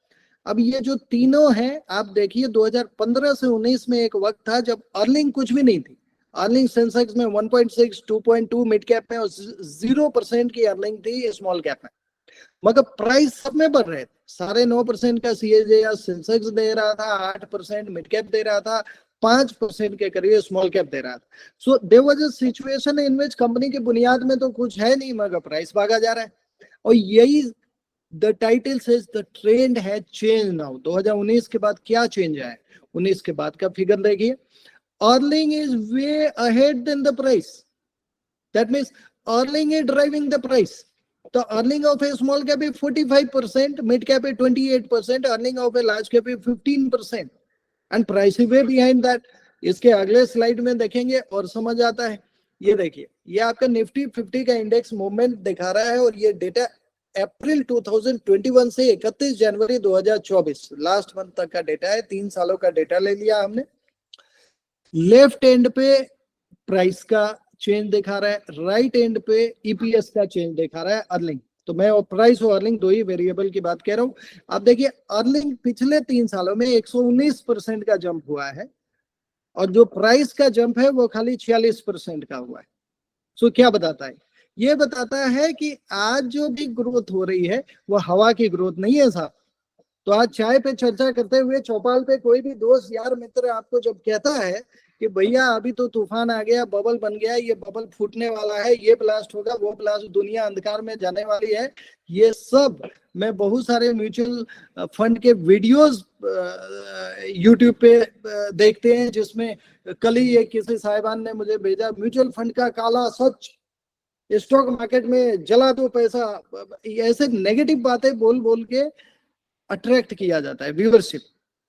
अब ये जो तीनों हैं, आप देखिए 2015 से 19 में एक वक्त था जब अर्निंग कुछ भी नहीं थी। अर्निंग सेंसेक्स में 1.6, 2.2 मिड कैप में और 0% की अर्निंग थी स्मॉल कैप में, मगर प्राइस सब में बढ़ रहे थे। 9.5% का सीएजे सेंसेक्स दे रहा था, 8% मिड कैप दे रहा था, 5% के करीब स्मॉल कैप दे रहा था। So there was a situation in which company की बुनियाद में तो कुछ है नहीं, मगर प्राइस भागा जा रहा है। और यही the title says the trend has change now. 2019 के बाद क्या चेंज आया? 19 के बाद का फिगर देखिए, earning is way ahead then the price. That means earning is driving the price. The earning of a small cap is 45%, mid cap is 28%, earning of a large cap is 15%, and price is way behind that. इसके अगले slide में देखेंगे और समझ आता है। ये देखिए, ये आपका निफ्टी 50 का इंडेक्स मूवमेंट दिखा रहा है, और ये डेटा अप्रैल 2021 से 31 जनवरी 2024 लास्ट मंथ तक का डेटा है। 3 सालों का डेटा ले लिया हमने। लेफ्ट एंड पे प्राइस का चेंज दिखा रहा है, राइट एंड पे ईपीएस का चेंज दिखा रहा है, अर्निंग। तो मैं और प्राइस और अर्निंग दो ही वेरिएबल की बात कह रहा हूं। आप देखिए, अर्निंग पिछले 3 सालों में 119% का जंप हुआ है, और जो प्राइस का जंप है वो खाली 46% का हुआ है। सो क्या बताता है? ये बताता है कि आज जो भी ग्रोथ हो रही है वो हवा की ग्रोथ नहीं है साहब। तो आज चाय पे चर्चा करते हुए चौपाल पे कोई भी दोस्त यार मित्र आपको जब कहता है कि भैया अभी तो तूफान आ गया, बबल बन गया, ये बबल फूटने वाला है, ये ब्लास्ट होगा, वो ब्लास्ट, दुनिया अंधकार में जाने वाली है, ये सब मैं बहुत सारे म्यूचुअल फंड के वीडियोस यूट्यूब पे देखते हैं, जिसमें कल ही एक किसी साहिबान ने मुझे भेजा, म्यूचुअल फंड का काला सच। स्टॉक मार्केट में जला दो पैसा, ऐसे नेगेटिव बातें बोल बोल के अट्रैक्ट किया जाता है व्यूअरशिप।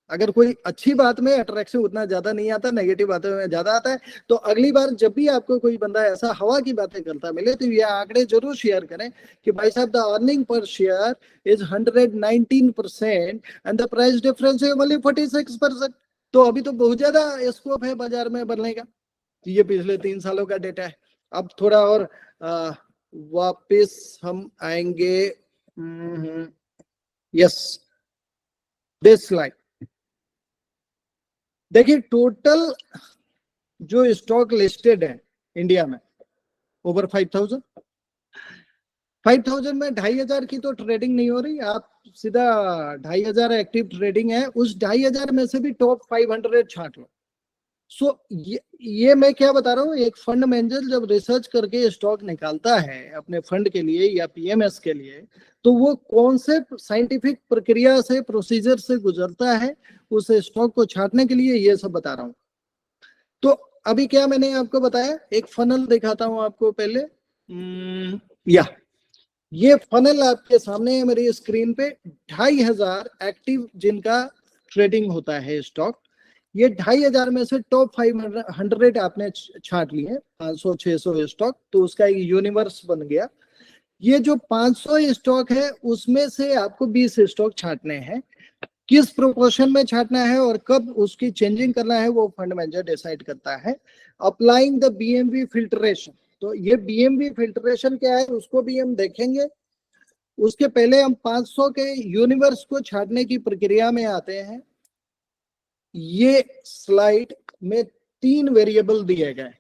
अगर कोई अच्छी बात में अट्रैक्शन उतना ज्यादा नहीं आता, नेगेटिव बातों में ज्यादा आता है। तो अगली बार जब भी आपको कोई बंदा ऐसा हवा की बातें करता मिले तो ये आंकड़े जरूर शेयर करें कि भाई साहब the earning per share is 119% and the price difference है ओनली 46%। तो अभी तो बहुत ज्यादा स्कोप है बाजार में बनने का। ये पिछले 3 सालों का डेटा है। अब थोड़ा और वापस हम आएंगे, यस दिस स्लाइड देखिए। टोटल जो स्टॉक लिस्टेड है इंडिया में ओवर 5000 में 2500 की तो ट्रेडिंग नहीं हो रही। आप सीधा 2500 एक्टिव ट्रेडिंग है, उस 2500 में से भी टॉप 500 छांट लो। सो ये मैं क्या बता रहा हूँ, एक फंड मैनेजर जब रिसर्च करके स्टॉक निकालता है अपने फंड के लिए या पीएमएस के लिए, तो वो कौन से साइंटिफिक प्रक्रिया से, प्रोसीजर से गुजरता है उस स्टॉक को छांटने के लिए, ये सब बता रहा हूँ। तो अभी क्या मैंने आपको बताया, एक फनल दिखाता हूं आपको पहले। या ये फनल आपके सामने है मेरी स्क्रीन पे। 2500 एक्टिव जिनका ट्रेडिंग होता है स्टॉक, ये 2500 में से टॉप 500 आपने छांट लिए, 500-600 स्टॉक, तो उसका एक यूनिवर्स बन गया। ये जो 500 स्टॉक है उसमें से आपको 20 स्टॉक छांटने हैं। किस प्रोपोर्शन में छांटना है और कब उसकी चेंजिंग करना है वो फंड मैनेजर डिसाइड करता है। अप्लाइंग द बीएमवी फिल्ट्रेशन, तो ये बीएमवी फिल्ट्रेशन क्या है उसको भी हम देखेंगे। उसके पहले हम 500 के यूनिवर्स को छांटने की प्रक्रिया में आते हैं। ये स्लाइड में 3 वेरिएबल दिए गए,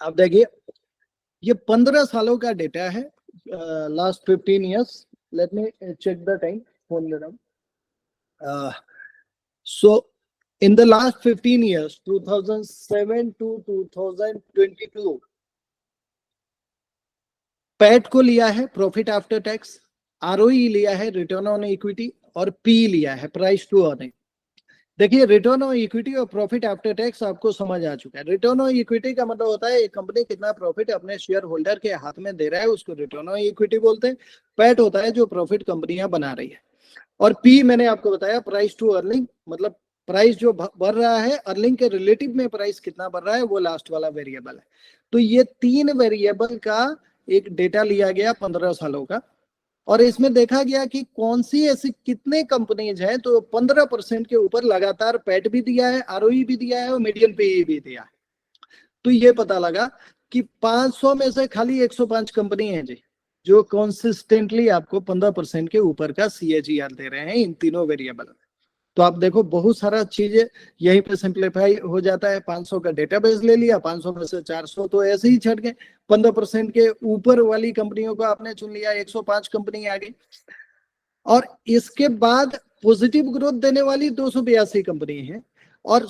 आप देखिए। ये 15 सालों का डेटा है, last 15 years. Let me check the time. So in the last 15 years, 2007 to 2022, PAT को लिया है प्रॉफिट आफ्टर टैक्स, आरओई लिया है रिटर्न ऑन इक्विटी, और पी लिया है प्राइस टू अर्निंग। देखिए रिटर्न ऑन इक्विटी और प्रॉफिट आफ्टर टैक्स आपको समझ आ चुका है। रिटर्न ऑन इक्विटी का मतलब होता है एक कंपनी कितना प्रॉफिट अपने शेयर होल्डर के हाथ में दे रहा है, उसको रिटर्न ऑन इक्विटी बोलते हैं। पैट होता है जो प्रॉफिट कंपनियां बना रही है, और पी मैंने आपको बताया प्राइस टू अर्निंग, मतलब प्राइस जो बढ़ रहा है अर्निंग के रिलेटिव में प्राइस कितना बढ़ रहा है, वो लास्ट वाला वेरिएबल है। तो ये 3 वेरिएबल का एक डेटा लिया गया 15 सालों का, और इसमें देखा गया कि कौन सी ऐसी कितने कंपनीज हैं। तो 15% के ऊपर लगातार पैट भी दिया है, आरओई भी दिया है और मीडियन पीई भी दिया है। तो ये पता लगा कि 500 में से खाली 105 कंपनी है जी जो कंसिस्टेंटली आपको 15% के ऊपर का सीएजीआर दे रहे हैं इन तीनों वेरिएबल में। तो आप देखो बहुत सारा चीजें यहीं पे सिंप्लीफाई हो जाता है। 500 का डेटाबेस ले लिया, 500 में से 400 तो ऐसे ही छट गए, 15% के ऊपर वाली कंपनियों को आपने चुन लिया, 105 कंपनी आ गई। और इसके बाद पॉजिटिव ग्रोथ देने वाली 282 कंपनी है, और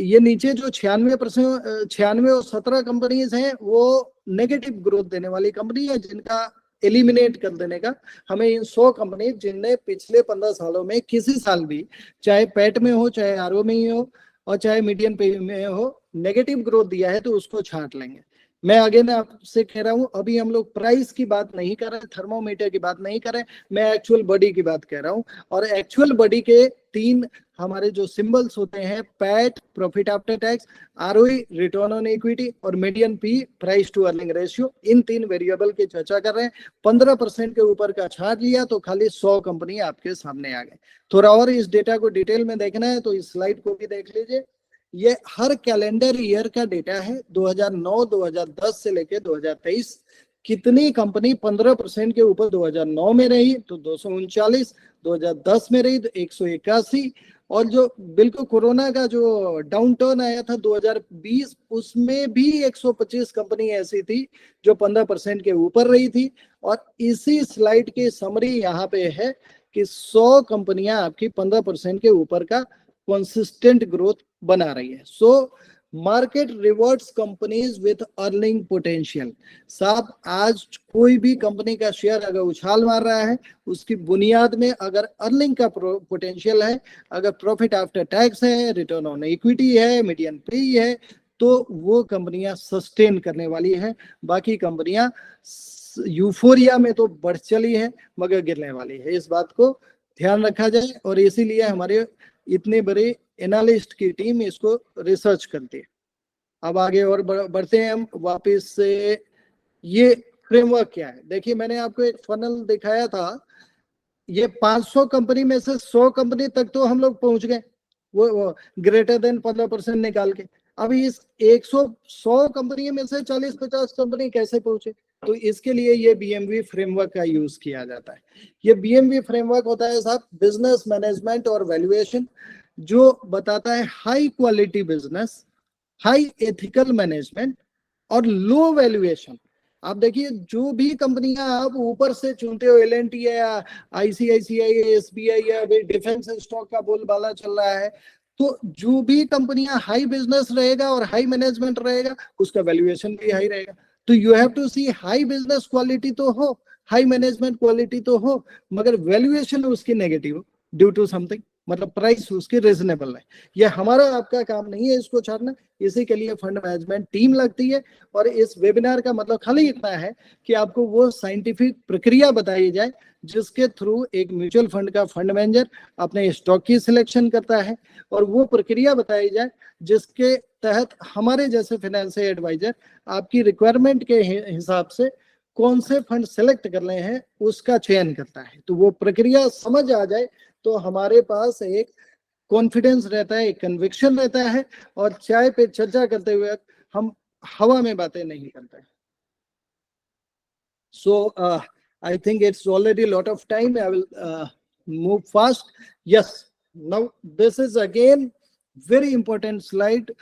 ये नीचे जो 96 और 17 कंपनीज हैं वो नेगेटिव ग्रोथ देने वाली कंपनी है, जिनका एलिमिनेट कर देने का हमें इन 100 कंपनी जिनने पिछले 15 सालों में किसी साल भी, चाहे पैट में हो, चाहे आरओ में ही हो, और चाहे मीडियम पे में हो, नेगेटिव ग्रोथ दिया है, तो उसको छांट लेंगे। मैं अगेन आपसे कह रहा हूं, अभी हम लोग प्राइस की बात नहीं कर रहे, थर्मोमीटर की बात नहीं कर रहे, मैं एक्चुअल बॉडी की बात कह रहा हूं। और एक्चुअल बॉडी के 3 हमारे जो सिंबल्स होते हैं, PAT profit after tax, ROE return on equity, और median P price to earning ratio, in 3 variable की चर्चा कर रहे हैं। 15% के ऊपर का छांट लिया तो खाली 100 कंपनी आपके सामने आ गए। थोड़ा और इस डेटा को डिटेल में देखना है तो इस स्लाइड को भी देख लीजिए। ये हर कैलेंडर ईयर का डेटा है, 2009, 2010 से लेके 2023। कितनी कंपनी 15% के ऊपर 2009 में रही तो 239, 2010 में रही तो 181, और जो बिल्कुल कोरोना का जो डाउन टर्न आया था 2020, उसमें भी 125 कंपनी ऐसी थी जो 15% के ऊपर रही थी। और इसी स्लाइड की समरी यहाँ पे है कि 100 कंपनियां आपकी 15% के ऊपर का कंसिस्टेंट ग्रोथ बना रही है। So market rewards companies with earning potential. साहब आज कोई भी कंपनी का शेयर अगर उछाल मार रहा है, उसकी बुनियाद में अगर अर्निंग का पोटेंशियल है, अगर प्रॉफिट आफ्टर टैक्स है, रिटर्न ऑन इक्विटी है, मीडियन पी है, तो वो कंपनियां सस्टेन करने वाली है। बाकी कंपनियां यूफोरिया में तो बढ़ चली है मगर गिरने वाली है, इस बात को ध्यान रखा जाए। और इसीलिए हमारे इतने बड़े एनालिस्ट की टीम इसको रिसर्च करती है। अब आगे और बढ़ते हैं हम वापस से। ये फ्रेमवर्क क्या है? देखिए, मैंने आपको एक फनल दिखाया था, ये 500 कंपनी में से 100 कंपनी तक तो हम लोग पहुंच गए, वो ग्रेटर देन 15% निकाल के। अभी इस 100 कंपनी में से 40-50 कंपनी कैसे पहुंचे? तो इसके लिए ये बीएमवी फ्रेमवर्क का यूज किया जाता है। ये बीएमवी फ्रेमवर्क होता है साहब बिजनेस मैनेजमेंट और वैल्यूएशन, जो बताता है high quality business, high ethical management और लो वैल्यूएशन। आप देखिए, जो भी कंपनियां आप ऊपर से चुनते हो, एल&टी है या आईसीआईसीआई, एसबीआई या डिफेंस स्टॉक का बोलबाला चल रहा है, तो जो भी कंपनियां हाई बिजनेस रहेगा और हाई मैनेजमेंट रहेगा उसका वैल्यूएशन भी हाई रहेगा। तो you have to see high business quality तो हो, हाई मैनेजमेंट क्वालिटी तो हो, मगर वैल्यूएशन उसकी नेगेटिव हो ड्यू टू समथिंग, मतलब प्राइस उसकी रिजनेबल है। ये हमारा आपका काम नहीं है इसको छाड़ना, इसी के लिए फंड मैनेजमेंट टीम लगती है। और इस वेबिनार का मतलब खाली इतना है कि आपको वो साइंटिफिक प्रक्रिया बताई जाए जिसके थ्रू एक म्यूचुअल फंड का फंड मैनेजर अपने स्टॉक की सिलेक्शन करता है, और वो प्रक्रिया बताई जाए जिसके तहत हमारे जैसे फाइनेंशियल एडवाइजर आपकी रिक्वायरमेंट के हिसाब से कौन से फंड सेलेक्ट करने हैं उसका चयन करता है। तो वो प्रक्रिया समझ आ जाए तो हमारे पास एक कॉन्फिडेंस रहता है, एक कन्विक्शन रहता है, और चाय पे चर्चा करते हुए हम हवा में बातें नहीं करते। So I think it's already a lot of time. I will move fast. Yes, now this is again very important slide.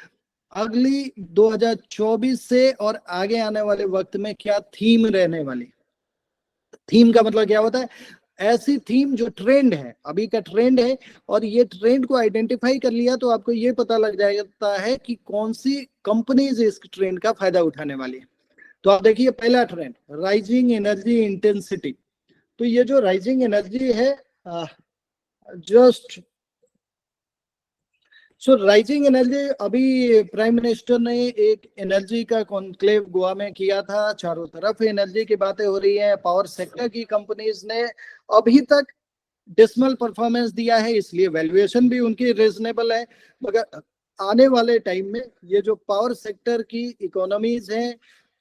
अगली 2024 से और आगे आने वाले वक्त में क्या थीम रहने वाली। थीम का मतलब क्या होता है? ऐसी थीम जो ट्रेंड है, अभी का ट्रेंड है, और ये ट्रेंड को आइडेंटिफाई कर लिया तो आपको ये पता लग जाता है कि कौन सी कंपनीज इस ट्रेंड का फायदा उठाने वाली है। तो आप देखिए, पहला ट्रेंड राइजिंग एनर्जी इंटेंसिटी। तो ये जो राइजिंग एनर्जी है, जस्ट सो राइजिंग एनर्जी, अभी प्राइम मिनिस्टर ने एक एनर्जी का कॉन्क्लेव गोवा में किया था, चारों तरफ एनर्जी की बातें हो रही है। पावर सेक्टर की कंपनीज ने अभी तक डिसमल परफॉर्मेंस दिया है, इसलिए वैल्यूएशन भी उनकी रीजनेबल है। मगर आने वाले टाइम में ये जो पावर सेक्टर की इकोनॉमीज हैं,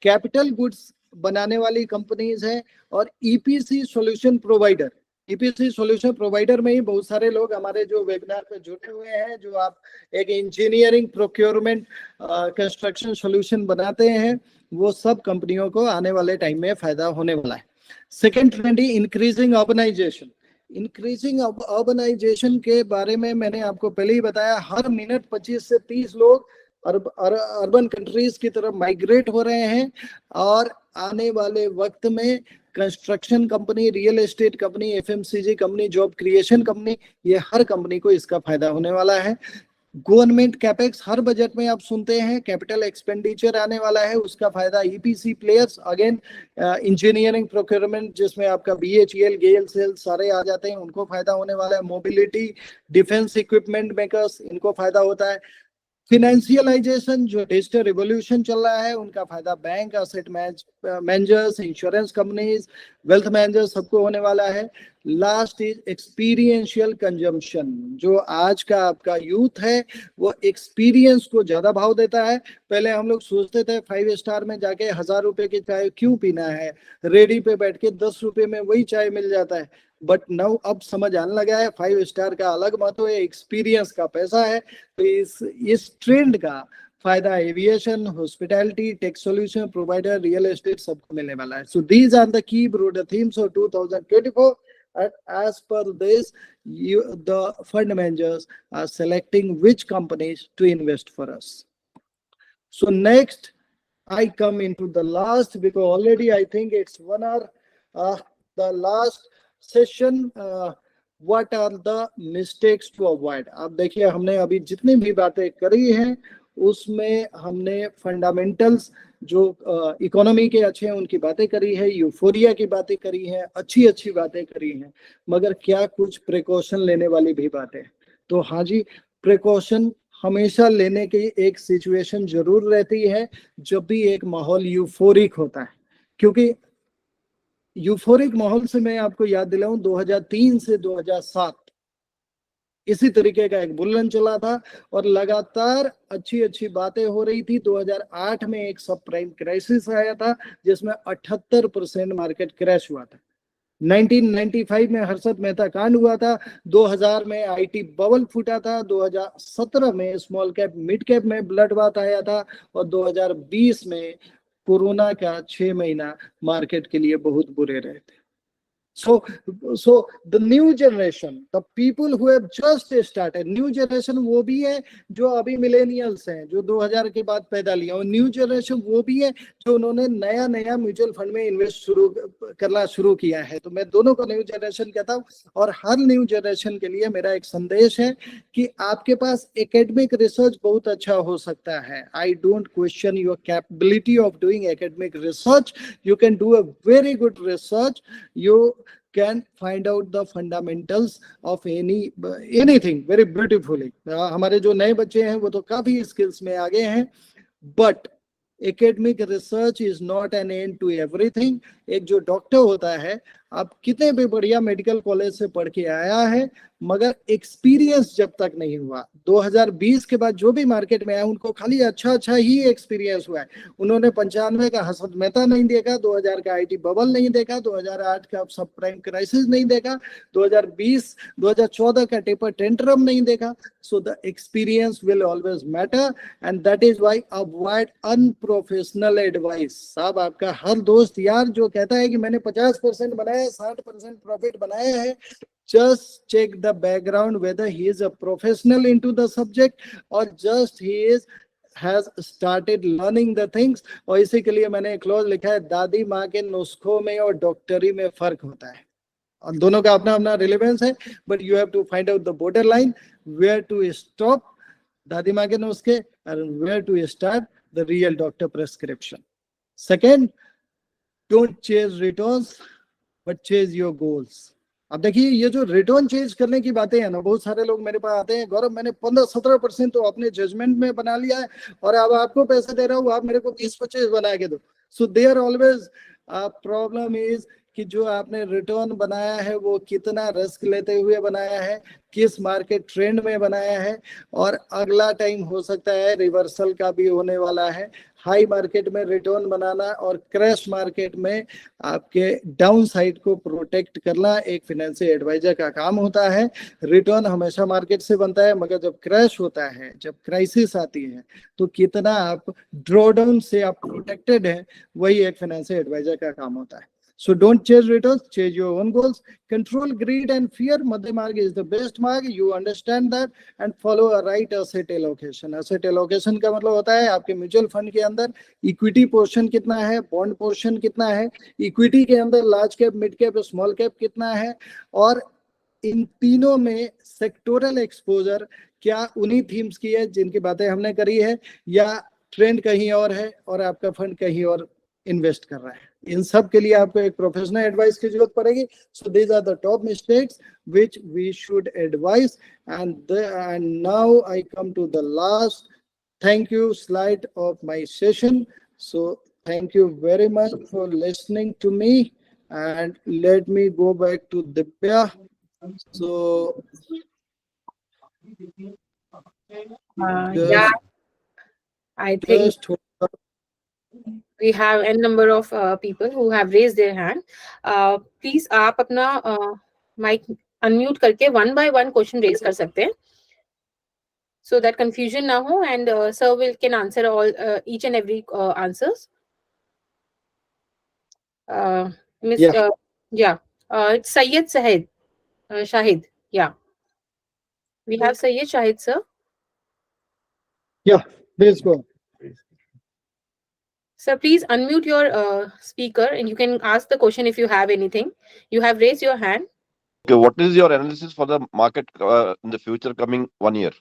कैपिटल गुड्स बनाने वाली कंपनीज हैं, और EPC solution provider, EPC solution provider में ही बहुत सारे लोग हमारे जो वेबिनार पे जुड़े हुए हैं, जो आप एक इंजीनियरिंग, प्रोक्योरमेंट, कंस्ट्रक्शन सॉल्यूशन बनाते हैं, वो सब कंपनियों को आने वाले टाइम में फायदा होने वाला है। सेकेंड ट्रेंड है इंक्रीजिंग अर्बनाइजेशन। इंक्रीजिंग अर्बनाइजेशन के बारे में मैंने आपको पहले ही बताया, हर मिनट 25 से 30 लोग अर्बन कंट्रीज की तरफ माइग्रेट हो रहे हैं, और आने वाले वक्त में construction company, real estate company, FMCG company, job creation company, ये हर कंपनी को इसका फायदा होने वाला है। गवर्नमेंट कैपेक्स, हर बजट में आप सुनते हैं कैपिटल एक्सपेंडिचर आने वाला है, उसका फायदा EPC players, again engineering, procurement जिसमें आपका बीएचईएल, गेल, सेल सारे आ जाते हैं, उनको फायदा होने वाला है। मोबिलिटी, डिफेंस इक्विपमेंट मेकर्स, इनको फायदा होता है। फिनेंशियलाइजेशन, जो डिजिटल रिवॉल्यूशन चल रहा है, उनका फायदा bank, asset managers, insurance companies, wealth managers, सबको होने वाला है। Last is experiential consumption. जो आज का आपका यूथ है वो एक्सपीरियंस को ज्यादा भाव देता है। पहले हम लोग सोचते थे 5 स्टार में जाके 1000 रुपए की चाय क्यों पीना है, रेडी पे बैठ के 10 रुपए में वही चाय मिल जाता है। बट नाउ अब समझ आने लगा है 5 स्टार का अलग महत्व है, एक्सपीरियंस का पैसा है। तो इस ट्रेंड का फायदा aviation, hospitality, tech solution provider, real estate सबको मिलने वाला है। So these are the key broader themes of 2024. And as per this, the fund managers are selecting which companies to invest for us. So next, I come into the last, because already I think it's 1 hour. The last session, what are the mistakes to avoid? आप देखिए, हमने अभी जितनी भी बातें करी हैं उसमें हमने फंडामेंटल्स जो इकोनॉमी के अच्छे हैं उनकी बातें करी है, यूफोरिया की बातें करी हैं, अच्छी बातें करी हैं, मगर क्या कुछ प्रिकॉशन लेने वाली भी बातें? तो हाँ जी, प्रिकॉशन हमेशा लेने की एक सिचुएशन जरूर रहती है जब भी एक माहौल यूफोरिक होता है, क्योंकि यूफोरिक माहौल से मैं आपको याद दिलाऊं 2003 से 2007 इसी तरीके का एक बुलन चला था और लगातार अच्छी अच्छी बातें हो रही थी। 2008 में एक सब प्राइम क्राइसिस आया था जिसमें 78% मार्केट क्रैश हुआ था। 1995 में हर्षद मेहता कांड हुआ था। 2000 में आईटी बबल फूटा था। 2017 में स्मॉल कैप मिड कैप में ब्लड बाथ आया था और 2020 में कोरोना का 6 महीना मार्केट के लिए बहुत बुरे रहे थे। So the new generation, the people who have just started, new generation वो भी है जो अभी मिलेनियल्स हैं, जो 2000 के बाद पैदा लिया, और न्यू जनरेशन वो भी है जो उन्होंने नया नया म्यूचुअल फंड में इन्वेस्ट करना शुरू किया है। तो मैं दोनों को न्यू जनरेशन कहता हूँ। और हर न्यू जनरेशन के लिए मेरा एक संदेश है कि आपके पास एकेडमिक रिसर्च बहुत अच्छा हो सकता है। I don't question your capability of doing academic research. You can do a very good research. You can find out the fundamentals of anything very beautifully. हमारे जो नए बच्चे हैं वो तो काफी स्किल्स में आगे हैं, but academic research is not an end to everything. एक जो डॉक्टर होता है, आप कितने भी बढ़िया मेडिकल कॉलेज से पढ़ के आया है, मगर एक्सपीरियंस जब तक नहीं हुआ, 2020 के बाद जो भी मार्केट में आया उनको खाली अच्छा अच्छा ही एक्सपीरियंस हुआ है। उन्होंने 95 का हर्षद मेहता नहीं देखा, 2000 का आईटी बबल नहीं देखा, 2008 का सब प्राइम क्राइसिस नहीं देखा, 2014 का टेपर टेंट्रम नहीं देखा। So the experience will always matter and that is why avoid unprofessional advice. साहब, आपका हर दोस्त यार जो कहता है कि मैंने 50% बनाया, 60% प्रॉफिट बनाया है, just check the background whether he is a professional into the subject or just he has started learning the things। और इसी के लिए मैंने एक क्लॉज लिखा है, दादी माँ के नुस्खों में और डॉक्टरी में फर्क होता है और दोनों का अपना अपना रिलेवेंस है, but you have to find out the border line where to stop दादी माँ के नुस्खे and where to start the real doctor prescription। Second, don't chase returns but chase your goals। अब देखिए, ये जो रिटर्न चेंज करने की बातें हैं ना, बहुत सारे लोग मेरे पास आते हैं, गौरव मैंने 15-17% तो अपने जजमेंट में बना लिया है और अब आपको पैसे दे रहा हूँ, आप मेरे को 20-25 बना के दो। So there always problem is कि जो आपने रिटर्न बनाया है वो कितना रिस्क लेते हुए बनाया है, किस मार्केट ट्रेंड में बनाया है, और अगला टाइम हो सकता है रिवर्सल का भी होने वाला है। हाई मार्केट में रिटर्न बनाना और क्रैश मार्केट में आपके डाउन साइड को प्रोटेक्ट करना एक फाइनेंशियल एडवाइजर का काम होता है। रिटर्न हमेशा मार्केट से बनता है, मगर जब क्रैश होता है, जब क्राइसिस आती है, तो कितना आप ड्रॉडाउन से आप प्रोटेक्टेड हैं, वही एक फाइनेंशियल एडवाइजर का काम होता है। So don't chase returns, chase your own goals. Control greed and fear. Madhya marg is the best marg. You understand that and follow a right asset allocation. Asset allocation का मतलब होता है आपके mutual fund के अंदर equity portion कितना है, bond portion कितना है, इक्विटी के अंदर large cap, mid cap, small cap कितना है, और इन तीनों में सेक्टोरल एक्सपोजर क्या उन्हीं थीम्स की है जिनकी बातें हमने करी है, या ट्रेंड कहीं और है और आपका फंड कहीं और इन्वेस्ट कर रहा है। इन सब के लिए आपको एक प्रोफेशनल एडवाइस की जरूरत पड़ेगी। So these are the top mistakes which we should advice and now I come to the last thank you slide of my session. So thank you very much for listening to me and let me go back to Divya. So Yeah, I think we have a number of people who have raised their hand. Please आप अपना mic unmute करके one by one question raise कर सकते हैं, so that confusion ना हो, and sir can answer all each and every answers. Miss it's Syed Shahid. Yeah, we have Syed Shahid sir. Yeah, please go. Sir, please unmute your speaker and you can ask the question if you have anything. You have raised your hand. Okay, what is your analysis for the market in the future coming 1 year?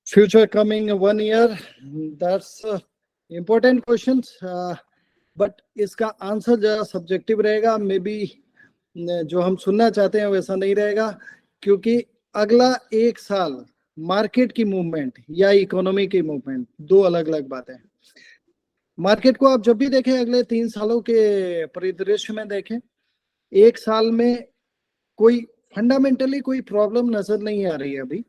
Future coming 1 year, that's important questions, but इसका answer जरा subjective रहेगा। May be जो हम सुनना चाहते हैं वैसा नहीं रहेगा, क्योंकि अगला एक साल मार्केट की मूवमेंट या इकोनॉमी की मूवमेंट, दो अलग अलग बातें हैं। मार्केट को आप जब भी देखें अगले 3 सालों के परिदृश्य में देखें, एक साल में कोई फंडामेंटली कोई प्रॉब्लम नजर नहीं आ रही है अभी,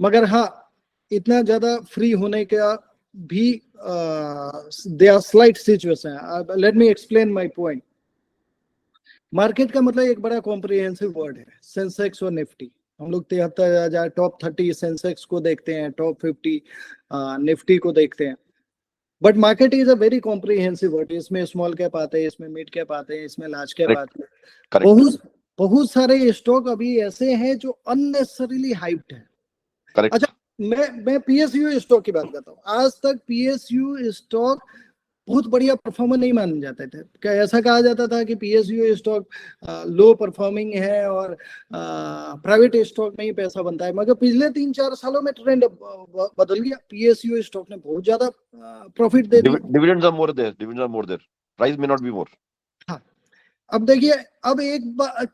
मगर हाँ इतना ज्यादा फ्री होने का भी they are slight situation. Let me explain my point. Market का मतलब एक बड़ा कॉम्प्रिहेंसिव वर्ड है, सेंसेक्स और निफ्टी। हम लोग 73,000 टॉप 30 सेंसेक्स को देखते हैं, टॉप 50 निफ्टी को देखते हैं, but market is a very comprehensive word. इसमें स्मॉल कैप आते हैं, इसमें मिड कैप आते हैं, इसमें लार्ज कैप Correct. आते हैं। Correct. बहुत सारे स्टॉक अभी ऐसे हैं जो अननेसेसरीली हाइप्ड है। Correct. अच्छा, मैं पीएसयू स्टॉक की बात करता हूँ। आज तक पीएसयू स्टॉक बहुत बढ़िया परफॉर्मर नहीं माने जाते थे। क्या ऐसा कहा जाता था कि पीएसयू स्टॉक लो परफॉर्मिंग है और प्राइवेट स्टॉक में ही पैसा बनता है, मगर पिछले 3-4 सालों में ट्रेंड बदल गया। पीएसयू स्टॉक ने बहुत ज्यादा प्रॉफिट दे दिया। Dividends are more there. Dividends are more there. Price may not be more. हाँ, अब देखिए, अब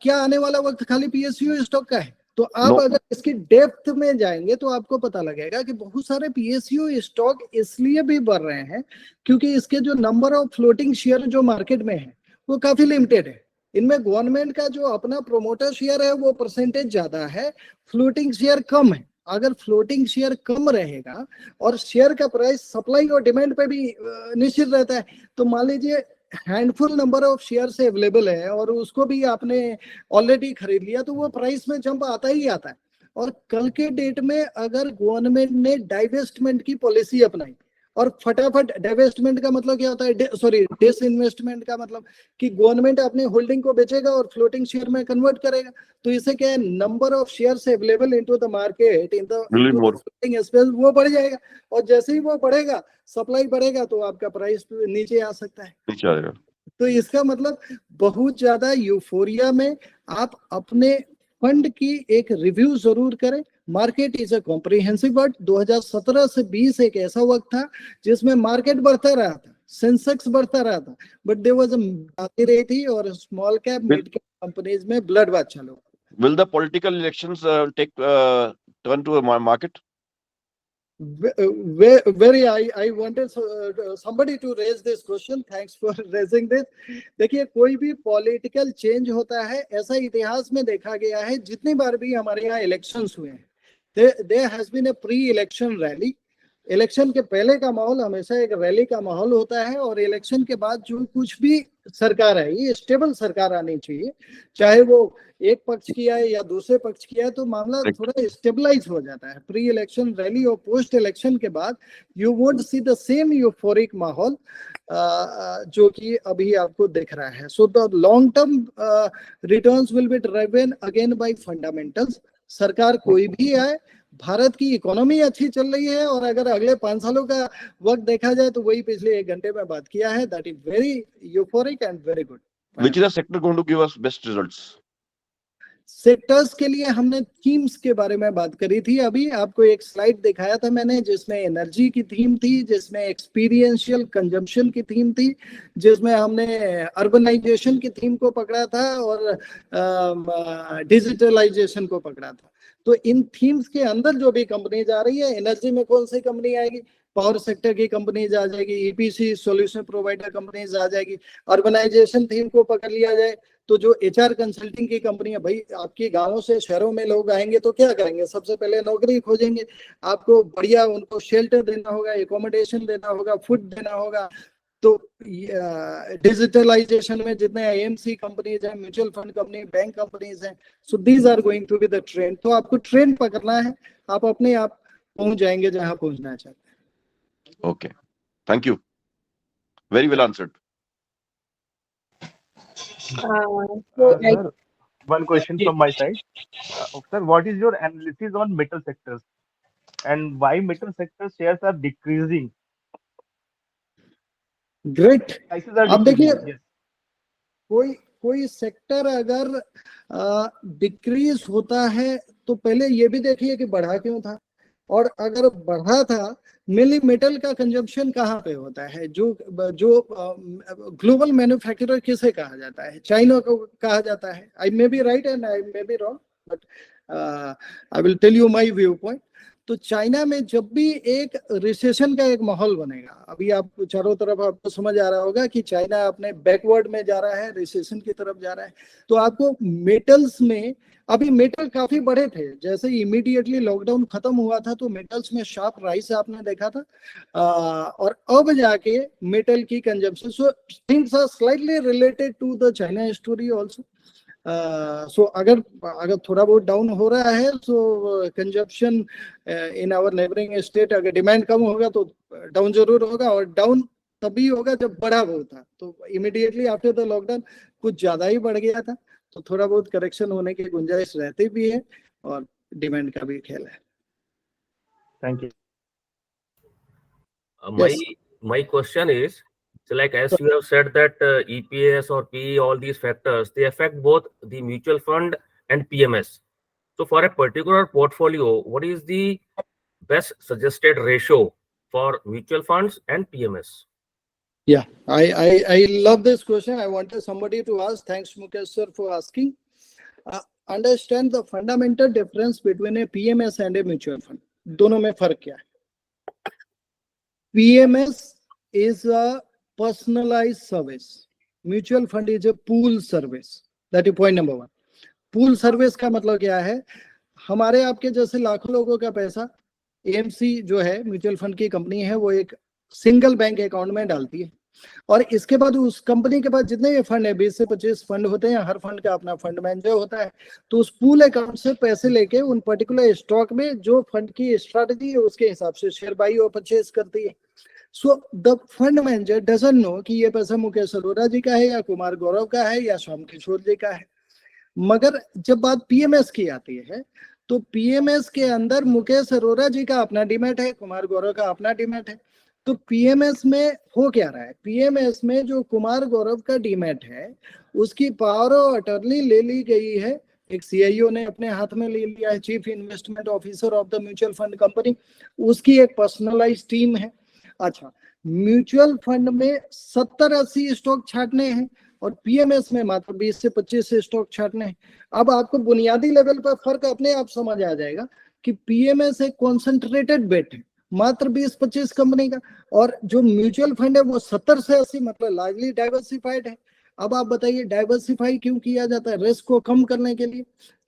क्या आने वाला वक्त खाली पीएसयू स्टॉक का है? तो आप अगर इसकी डेप्थ में जाएंगे तो आपको पता लगेगा कि बहुत सारे पीएसयू स्टॉक इसलिए भी बढ़ रहे हैं क्योंकि इसके जो नंबर ऑफ फ्लोटिंग शेयर जो मार्केट में है वो काफी लिमिटेड है। इनमें गवर्नमेंट का जो अपना प्रोमोटर शेयर है वो परसेंटेज ज्यादा है, फ्लोटिंग शेयर कम है। अगर फ्लोटिंग शेयर कम रहेगा और शेयर का प्राइस सप्लाई और डिमांड पे भी निश्चित रहता है, तो मान लीजिए हैंडफुल नंबर ऑफ शेयर से अवेलेबल है और उसको भी आपने ऑलरेडी खरीद लिया, तो वो प्राइस में जंप आता ही आता है। और कल के डेट में अगर गवर्नमेंट ने डाइवेस्टमेंट की पॉलिसी अपनाई, और फटाफट डाइवेस्टमेंट का मतलब क्या होता है, सॉरी डिसइन्वेस्टमेंट का मतलब कि गवर्नमेंट अपने होल्डिंग को बेचेगा और फ्लोटिंग शेयर में कन्वर्ट करेगा, तो इससे क्या है, number of shares available into the market in the floating space वो बढ़ जाएगा। और जैसे ही वो बढ़ेगा, सप्लाई बढ़ेगा, तो आपका प्राइस नीचे आ सकता है। नीचे आएगा। तो इसका मतलब बहुत ज्यादा यूफोरिया में आप अपने फंड की एक रिव्यू जरूर करें। Market is a comprehensive word. 2017 से 20 एक ऐसा वक्त था जिसमें मार्केट बढ़ता रहा था, सेंसेक्स बढ़ता रहा था, बट देयर वाज आती रही थी और small cap mid cap companies में ब्लड बाथ चालू। Will the political elections take turn to a market? Very, I wanted somebody to raise this question. Thanks for raising this. देखिए, कोई भी political change होता है, ऐसा इतिहास में देखा गया है, जितनी बार भी हमारे यहाँ इलेक्शंस हुए हैं, there has been a pre-election rally. Election के पहले का माहौल हमेशा एक रैली का माहौल होता है, और इलेक्शन के बाद जो कुछ भी सरकार है, ये स्टेबल सरकार आनी चाहिए, चाहे वो एक पक्ष की है या दूसरे पक्ष की है, तो मामला थोड़ा स्टेबलाइज हो जाता है। प्री इलेक्शन रैली और पोस्ट इलेक्शन के बाद you would see the same euphoric माहौल जो कि अभी आपको दिख रहा है। So the long term returns will be driven again by fundamentals. सरकार कोई भी आए, भारत की इकोनॉमी अच्छी चल रही है, और अगर अगले 5 सालों का वक्त देखा जाए तो वही पिछले 1 घंटे में बात किया है, that is very euphoric and very good. Which is the sector going to give us best results? Sectors के लिए हमने थीम्स के बारे में बात करी थी। अभी आपको एक स्लाइड दिखाया था मैंने, जिसमें एनर्जी की थीम थी, जिसमें एक्सपीरियंशियल कंजम्पशन की थीम थी, जिसमें हमने अर्बनाइजेशन की थीम को पकड़ा था और डिजिटलाइजेशन को पकड़ा था। तो इन थीम्स के अंदर जो भी कंपनीज आ रही है, एनर्जी में कौन सी कंपनी आएगी, पावर सेक्टर की कंपनीज आ जाएगी, ईपीसी सॉल्यूशन प्रोवाइडर कंपनीज आ जाएगी। अर्बनाइजेशन थीम को पकड़ लिया जाए तो जो एचआर कंसल्टिंग की कंपनी है, भाई आपके गांवों से शहरों में लोग आएंगे तो क्या करेंगे, सबसे पहले नौकरी खोजेंगे, आपको बढ़िया उनको शेल्टर देना होगा, एकोमोडेशन देना होगा, फूड देना होगा। तो डिजिटलाइजेशन में जितने आईएमसी कंपनीज हैं, mutual fund company, bank companies हैं, so these are going to be the trend. तो आपको ट्रेंड पकड़ना है, आप अपने आप पहुंच जाएंगे जहां पहुंचना चाहते हैं। Okay, thank you. Very well answered. Sir, one question from my side. Sir, what is your analysis on metal sectors and why metal sector shares are decreasing? Great. Prices are अब देखिए, decreasing. Yes. कोई sector अगर decrease होता है तो पहले ये भी देखिए कि बढ़ा क्यों था, और अगर बढ़ा था, मेनली मेटल का कंजम्पशन कहाँ पे होता है, जो ग्लोबल मैन्युफैक्चरर किसे कहा जाता है, चाइना को कहा जाता है। I may be right and I may be wrong, but I will tell you my view point. तो चाइना में जब भी एक रिसेशन का एक माहौल बनेगा, अभी आप चारों तरफ आपको समझ आ रहा होगा कि चाइना अपने बैकवर्ड में जा रहा है, रिसेशन की तरफ जा रहा है, तो आपको मेटल्स में, अभी मेटल काफी बढ़े थे, जैसे इमीडिएटली लॉकडाउन खत्म हुआ था तो मेटल्स में शार्प राइस आपने देखा था, और अब जाके मेटल की consumption, so things are slightly related to the China story also. So अगर थोड़ा बहुत डाउन हो रहा है, so consumption in our neighbouring state, अगर डिमांड कम होगा तो डाउन जरूर होगा, और डाउन तभी होगा जब बढ़ा बहुत था, तो इमीडिएटली आफ्टर द लॉकडाउन कुछ ज्यादा ही बढ़ गया था, तो थोड़ा बहुत करेक्शन होने की गुंजाइश रहती भी है, और डिमांड का भी खेल है। Thank you. My question is, so like as you have said that EPS or PE, all these factors, they affect both the mutual fund and PMS. So for a particular portfolio, what is the best suggested ratio for mutual funds and PMS? Yeah, I love this question. I wanted somebody to ask. Thanks, Mukesh sir, for asking. Understand the fundamental difference between a PMS and a mutual fund. दोनों में फर्क क्या है? PMS is a personalized service. Mutual fund is a pool service. That is point number one. Pool service का मतलब क्या है? हमारे आपके जैसे लाखों लोगों का पैसा AMC जो है म्यूचुअल फंड की कंपनी है, वो एक सिंगल बैंक अकाउंट में डालती है, और इसके बाद उस कंपनी के पास जितने भी फंड है, 20 से 25 फंड होते हैं, हर फंड का अपना फंड मैनेजर होता है, तो उस पूल अकाउंट से पैसे लेके उन पर्टिकुलर स्टॉक में जो फंड की स्ट्रेटजी है उसके हिसाब से शेयर बाई और परचेज करती है। So the fund manager doesn't know कि ये पैसा मुकेश अरोड़ा जी का है या कुमार गौरव का है या श्याम किशोर जी का है। मगर जब बात पीएमएस की आती है, तो पीएमएस के अंदर मुकेश अरोड़ा जी का अपना डीमैट है, कुमार गौरव का अपना डीमैट है। तो पीएमएस में हो क्या रहा है? पीएमएस में जो कुमार गौरव का डीमैट है, उसकी पावर ऑफ अटर्नी ले ली गई है, एक सीआईओ ने अपने हाथ में ले लिया है, chief investment officer of the mutual fund company, उसकी एक पर्सनलाइज टीम है। अच्छा, म्यूचुअल फंड में 70-80 स्टॉक छाटने हैं और पीएमएस में मात्र 20 से 25 स्टॉक छाटने हैं। अब आपको बुनियादी लेवल पर फर्क अपने आप समझ आ जाएगा कि पीएमएस एक कॉन्सेंट्रेटेड बेट है, मात्र 20-25 कंपनी का, और जो म्यूचुअल फंड है वो 70 से 80 मतलब लार्जली डाइवर्सिफाइड है। अब आप बताइए डाइवर्सिफाई क्यों किया जाता है? रिस्क को कम करने के लिए।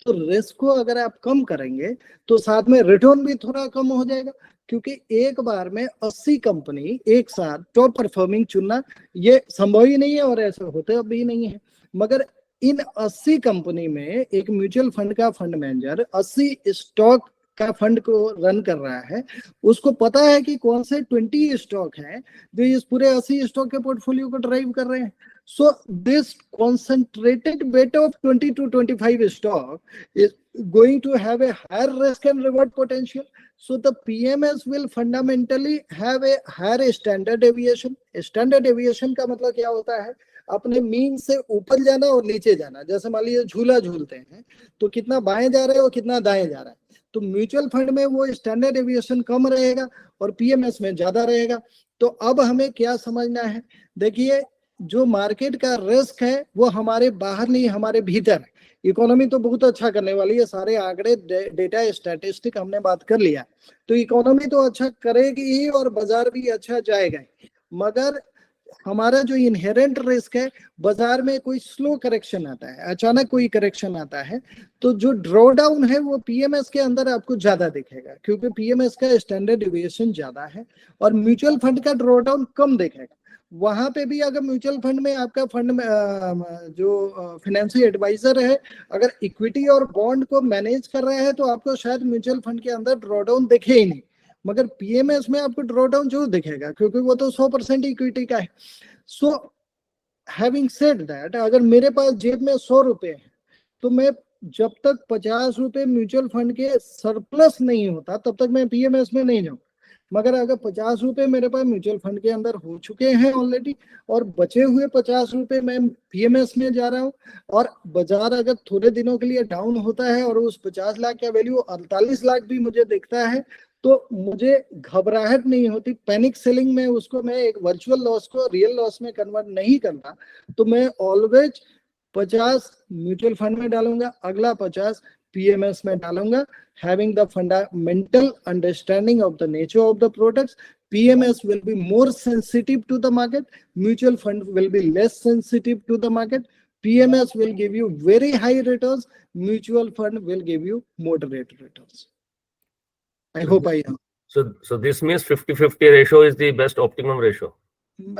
तो रिस्क को अगर आप कम करेंगे तो साथ में रिटर्न भी थोड़ा कम हो जाएगा, क्योंकि एक बार में 80 कंपनी एक साथ टॉप परफॉर्मिंग चुनना ये संभव ही नहीं है, और ऐसा होते अब भी नहीं है। मगर इन 80 कंपनी में एक म्यूचुअल फंड का फंड मैनेजर 80 स्टॉक का फंड को रन कर रहा है, उसको पता है कि कौन से 20 स्टॉक हैं जो इस पूरे 80 स्टॉक के पोर्टफोलियो को ड्राइव कर रहे हैं। So this concentrated bet of 20 to 25 stock is going to have a higher risk and reward potential. So the PMS will fundamentally have a higher standard deviation. Standard deviation का मतलब क्या होता है? अपने मीन से ऊपर जाना और नीचे जाना। जैसे मान लीजिए झूला झूलते हैं तो कितना बाएं जा रहे हो कितना दाएं जा रहा है, तो म्यूचुअल फंड में वो स्टैंडर्ड डेविएशन कम रहेगा और पीएमएस में ज्यादा रहेगा। तो अब हमें क्या समझना है? देखिए, जो मार्केट का रिस्क है वो हमारे बाहर नहीं, हमारे भीतर है। इकोनॉमी तो बहुत अच्छा करने वाली है, सारे आंकड़े डेटा स्टैटिस्टिक हमने बात कर लिया, तो इकोनॉमी तो अच्छा करेगी ही और बाजार भी अच्छा जाएगा, मगर हमारा जो इनहेरेंट रिस्क है, बाजार में कोई स्लो करेक्शन आता है, अचानक कोई करेक्शन आता है, तो जो ड्रॉ डाउन है वो पीएमएस के अंदर आपको ज्यादा दिखेगा, क्योंकि पीएमएस का स्टैंडर्ड डेविएशन ज्यादा है और म्यूचुअल फंड का ड्रॉ डाउन कम दिखेगा। वहां पे भी अगर म्यूचुअल फंड में आपका फंड में जो फाइनेंशियल एडवाइजर है अगर इक्विटी और बॉन्ड को मैनेज कर रहा है, तो आपको शायद म्यूचुअल फंड के अंदर ड्रॉ डाउन दिखे ही नहीं, मगर पीएमएस में आपको ड्रॉ डाउन जरूर दिखेगा, क्योंकि वो तो 100% इक्विटी का है। सो हैविंग सेड दैट, अगर मेरे पास जेब में 100 रुपए है, तो मैं जब तक 50 रुपए म्यूचुअल फंड के सरप्लस नहीं होता तब तक मैं पीएमएस में नहीं जाऊँ। मगर अगर 50 रुपए मेरे पास म्यूचुअल फंड के अंदर हो चुके हैं ऑलरेडी और बचे हुए 50 रुपए मैं पीएमएस में जा रहा हूँ, और बाजार अगर थोड़े दिनों के लिए डाउन होता है और उस 50 लाख का वैल्यू 48 लाख भी मुझे दिखता है, तो मुझे घबराहट नहीं होती, पैनिक सेलिंग में उसको मैं एक वर्चुअल लॉस को रियल लॉस में कन्वर्ट नहीं करता, तो मैं ऑलवेज 50 म्यूचुअल फंड में डालूंगा, अगला 50 PMS में डालूंगा. Having the fundamental understanding of the nature of the products, PMS will be more sensitive to the market. Mutual fund will be less sensitive to the market. PMS will give you very high returns. Mutual fund will give you moderate returns. I hope I am. So this means 50-50 ratio is the best optimum ratio.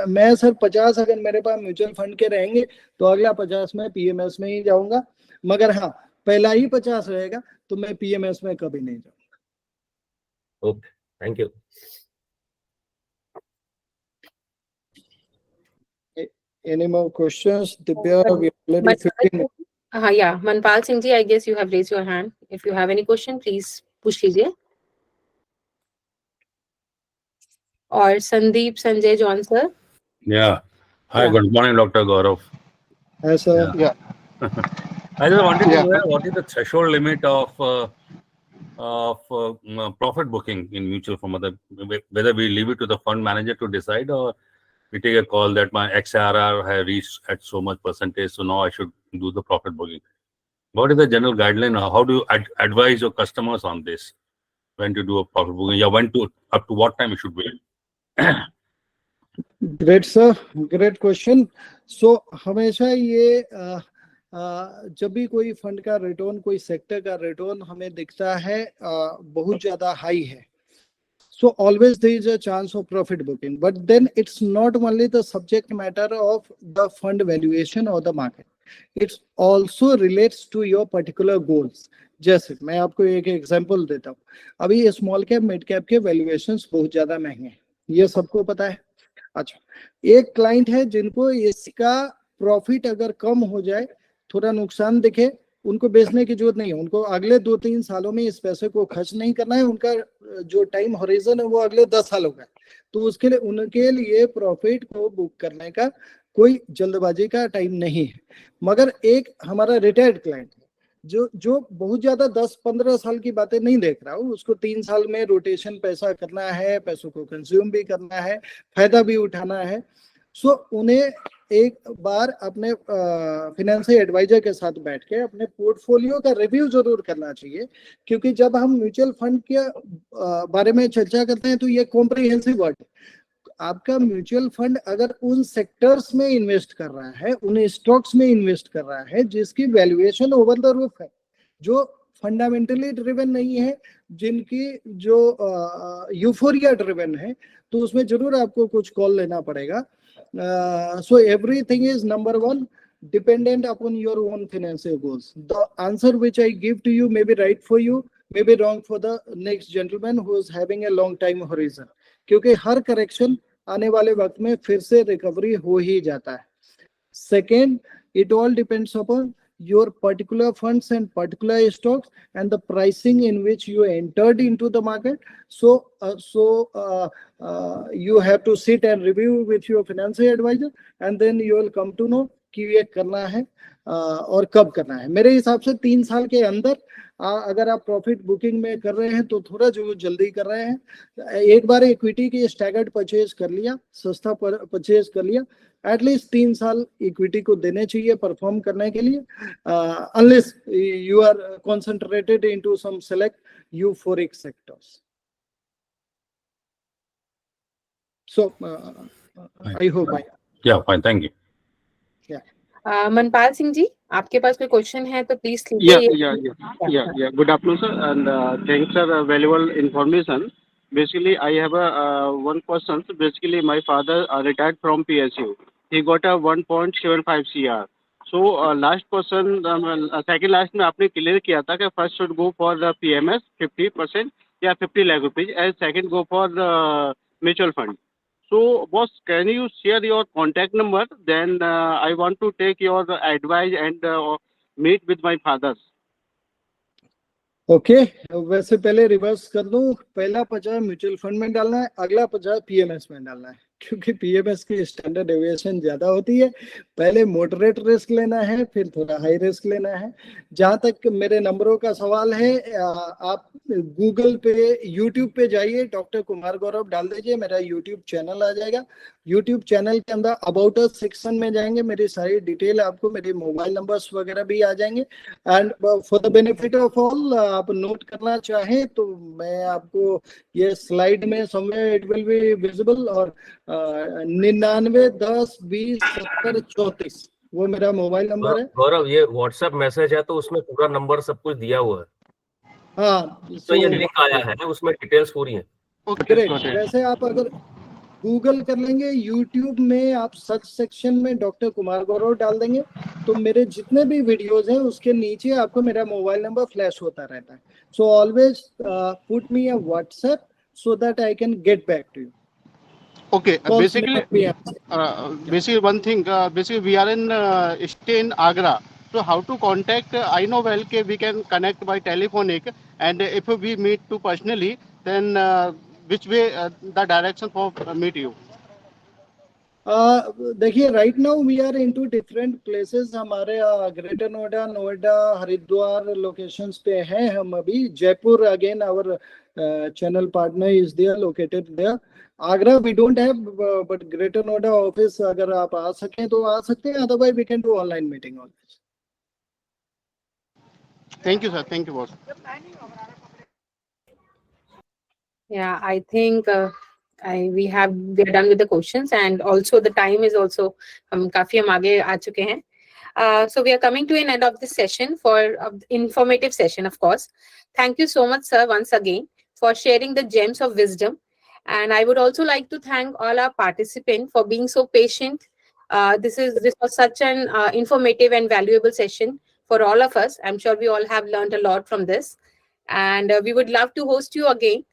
मैं sir 50 अगर मेरे पास mutual fund के रहेंगे तो अगला 50 में PMS में ही जाऊंगा, मगर हाँ पहला ही 50 रहेगा तो मैं PMS में कभी नहीं जाऊंगा. Okay, thank you. Any more questions? Divya, we already 15. Yeah, Manpal Singh ji, I guess you have raised your hand. If you have any question, please push कीजिए. और Sandeep Sanjay John sir. Yeah. Hi, Yeah. good morning, Dr. Gaurav. Yes, sir. Yeah. I just wanted to know what is the threshold limit of profit booking in mutual fund, whether we leave it to the fund manager to decide or we take a call that my XRR has reached at so much percentage, so now I should do the profit booking. What is the general guideline? How do you advise your customers on this? When to do a profit booking? Yeah, when to, up to what time you should wait? Great, sir. Great question. So हमेशा ये जब भी कोई fund का return, कोई sector का return हमें दिखता है बहुत ज्यादा हाई है, so always there is a chance of profit booking, but then it's not only the subject matter of the fund valuation or the market, it also relates to your particular goals. जैसे मैं आपको एक example देता हूँ, अभी small cap mid cap के valuations बहुत ज्यादा महंगे हैं, ये सबको पता है. अच्छा, एक क्लाइंट है जिनको इसका प्रॉफिट अगर कम हो जाए, थोड़ा नुकसान दिखे, उनको बेचने की जरूरत नहीं है, उनको अगले 2-3 सालों में इस पैसे को खर्च नहीं करना है, उनका जो टाइम होराइजन है वो अगले 10 सालों का है, तो उसके लिए उनके लिए प्रॉफिट को बुक करने का कोई जल्दबाजी का टाइम नहीं है. मगर एक हमारा रिटायर्ड क्लाइंट जो बहुत ज्यादा 10-15 साल की बातें नहीं देख रहा हूँ, उसको 3 साल में रोटेशन पैसा करना है, पैसों को कंज्यूम भी करना है, फायदा भी उठाना है, सो उन्हें एक बार अपने फाइनेंशियल एडवाइजर के साथ बैठ के अपने पोर्टफोलियो का रिव्यू जरूर करना चाहिए, क्योंकि जब हम म्यूचुअल फंड के बारे में चर्चा करते हैं तो ये कॉम्प्रिहेंसिव वर्ड है. आपका म्यूचुअल फंड अगर उन सेक्टर्स में इन्वेस्ट कर रहा है, उन स्टॉक्स में इन्वेस्ट कर रहा है जिसकी वैल्यूएशन ओवर द रूफ है, जो फंडामेंटली ड्रिवन नहीं है, जिनकी जो यूफोरिया ड्रिवन है, तो उसमें जरूर आपको कुछ कॉल लेना पड़ेगा. So everything is number one dependent upon your own financial goals. The answer which I give to you may be right for you, may be wrong for the next gentleman who is having a long time horizon. क्योंकि हर correction आने वाले वक्त में फिर से recovery हो ही जाता है. Second, it all depends upon your particular funds and particular stocks and the pricing in which you entered into the market. So you have to sit and review with your financial advisor, and then you will come to know कि ये करना है और कब करना है. मेरे हिसाब से 3 साल के अंदर अगर आप प्रॉफिट बुकिंग में कर रहे हैं तो थोड़ा जो जल्दी कर रहे हैं, एक बार इक्विटी की स्टैगर्ड परचेज कर लिया, सस्ता परचेज कर लिया, एटलीस्ट 3 साल इक्विटी को देने चाहिए परफॉर्म करने के लिए, unless you are concentrated into some select euphoric sectors. So I hope Yeah, fine, thank you. Manpal Singh ji, आपके पास कोई क्वेश्चन है तो please Yeah. Good afternoon, sir, and thanks for valuable information. Basically, I have one question. Basically, my father retired from PSU. He got a 1.75 CR. So last question, second last में आपने clear किया था कि first should go for the PMS 50% या 50 lakh rupees, and second go for the mutual fund. So, boss, can you share your contact number? Then I want to take your advice and meet with my fathers. Okay. वैसे पहले reverse कर दूं, पहला 50 mutual fund में डालना है, अगला 50 PMS में डालना है. क्योंकि पीएमएस की स्टैंडर्ड डेविएशन ज्यादा होती है। पहले मॉडरेट रिस्क लेना है, फिर थोड़ा हाई रिस्क लेना है। जहां तक मेरे नंबरों का सवाल है, आप गूगल पे, यूट्यूब पे जाइए, डॉक्टर कुमार गौरव डाल दीजिए, मेरा यूट्यूब चैनल आ जाएगा। यूट्यूब चैनल के अंदर अबाउट अस सेक्शन में जाएंगे, मेरी सारी डिटेल आपको, मेरे मोबाइल नंबर्स वगैरह भी आ जाएंगे। And for the benefit of all, आप नोट करना चाहें तो मैं आपको ये स्लाइड में somewhere it will be visible, और 9910207034 वो मेरा मोबाइल नंबर है। गौरव, ये व्हाट्सएप मैसेज है तो उसमें पूरा नंबर सब कुछ दिया हुआ है। हाँ, तो ये लिंक आया है, उसमें डिटेल्स पूरी हैं। ग्रेट। वैसे आप अगर गूगल कर लेंगे, यूट्यूब में आप सर्च सेक्शन में डॉक्टर कुमार गौरव डाल देंगे तो मेरे जितने भी वीडियोस हैं उसके नीचे आपको मेरा मोबाइल नंबर फ्लैश होता रहता है। So always put me a WhatsApp so that I can get back to you. Okay, Calls basically, may not be answered. basically one thing, basically we are in stay in Agra. So how to contact? I know well we can connect by telephonic, and if we meet to personally, then which way the direction for meet you? देखिए, right now we are into different places. हमारे Greater Noida, Noida, Haridwar locations पे हैं हम अभी। Jaipur again our channel partner is there, located there. Agra we don't have, but Greater Noida office अगर आप आ सकें तो आ सकते हैं, otherwise we can do online meeting always. Thank you, sir. Thank you, boss. Yeah, I think we are done with the questions, and also the time is also काफी हम आगे आ चुके हैं. So we are coming to an end of this session for informative session, of course. Thank you so much, sir, once again for sharing the gems of wisdom. And I would also like to thank all our participants for being so patient. This was such an informative and valuable session for all of us. I'm sure we all have learned a lot from this, and we would love to host you again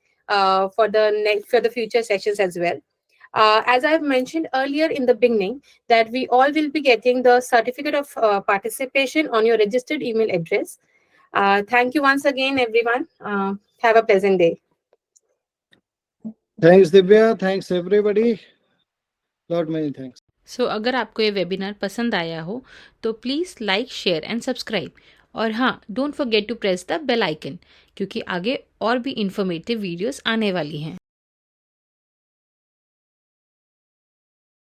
for the future sessions as well. As I've mentioned earlier in the beginning, that we all will be getting the certificate of participation on your registered email address. Thank you once again, everyone. Have a pleasant day. Thanks, Divya. Thanks, everybody. Lot many thanks. सो अगर आपको ये webinar पसंद आया हो तो please like, share and subscribe. और हाँ, don't forget to press the bell icon, क्योंकि आगे और भी इंफॉर्मेटिव वीडियोस आने वाली हैं।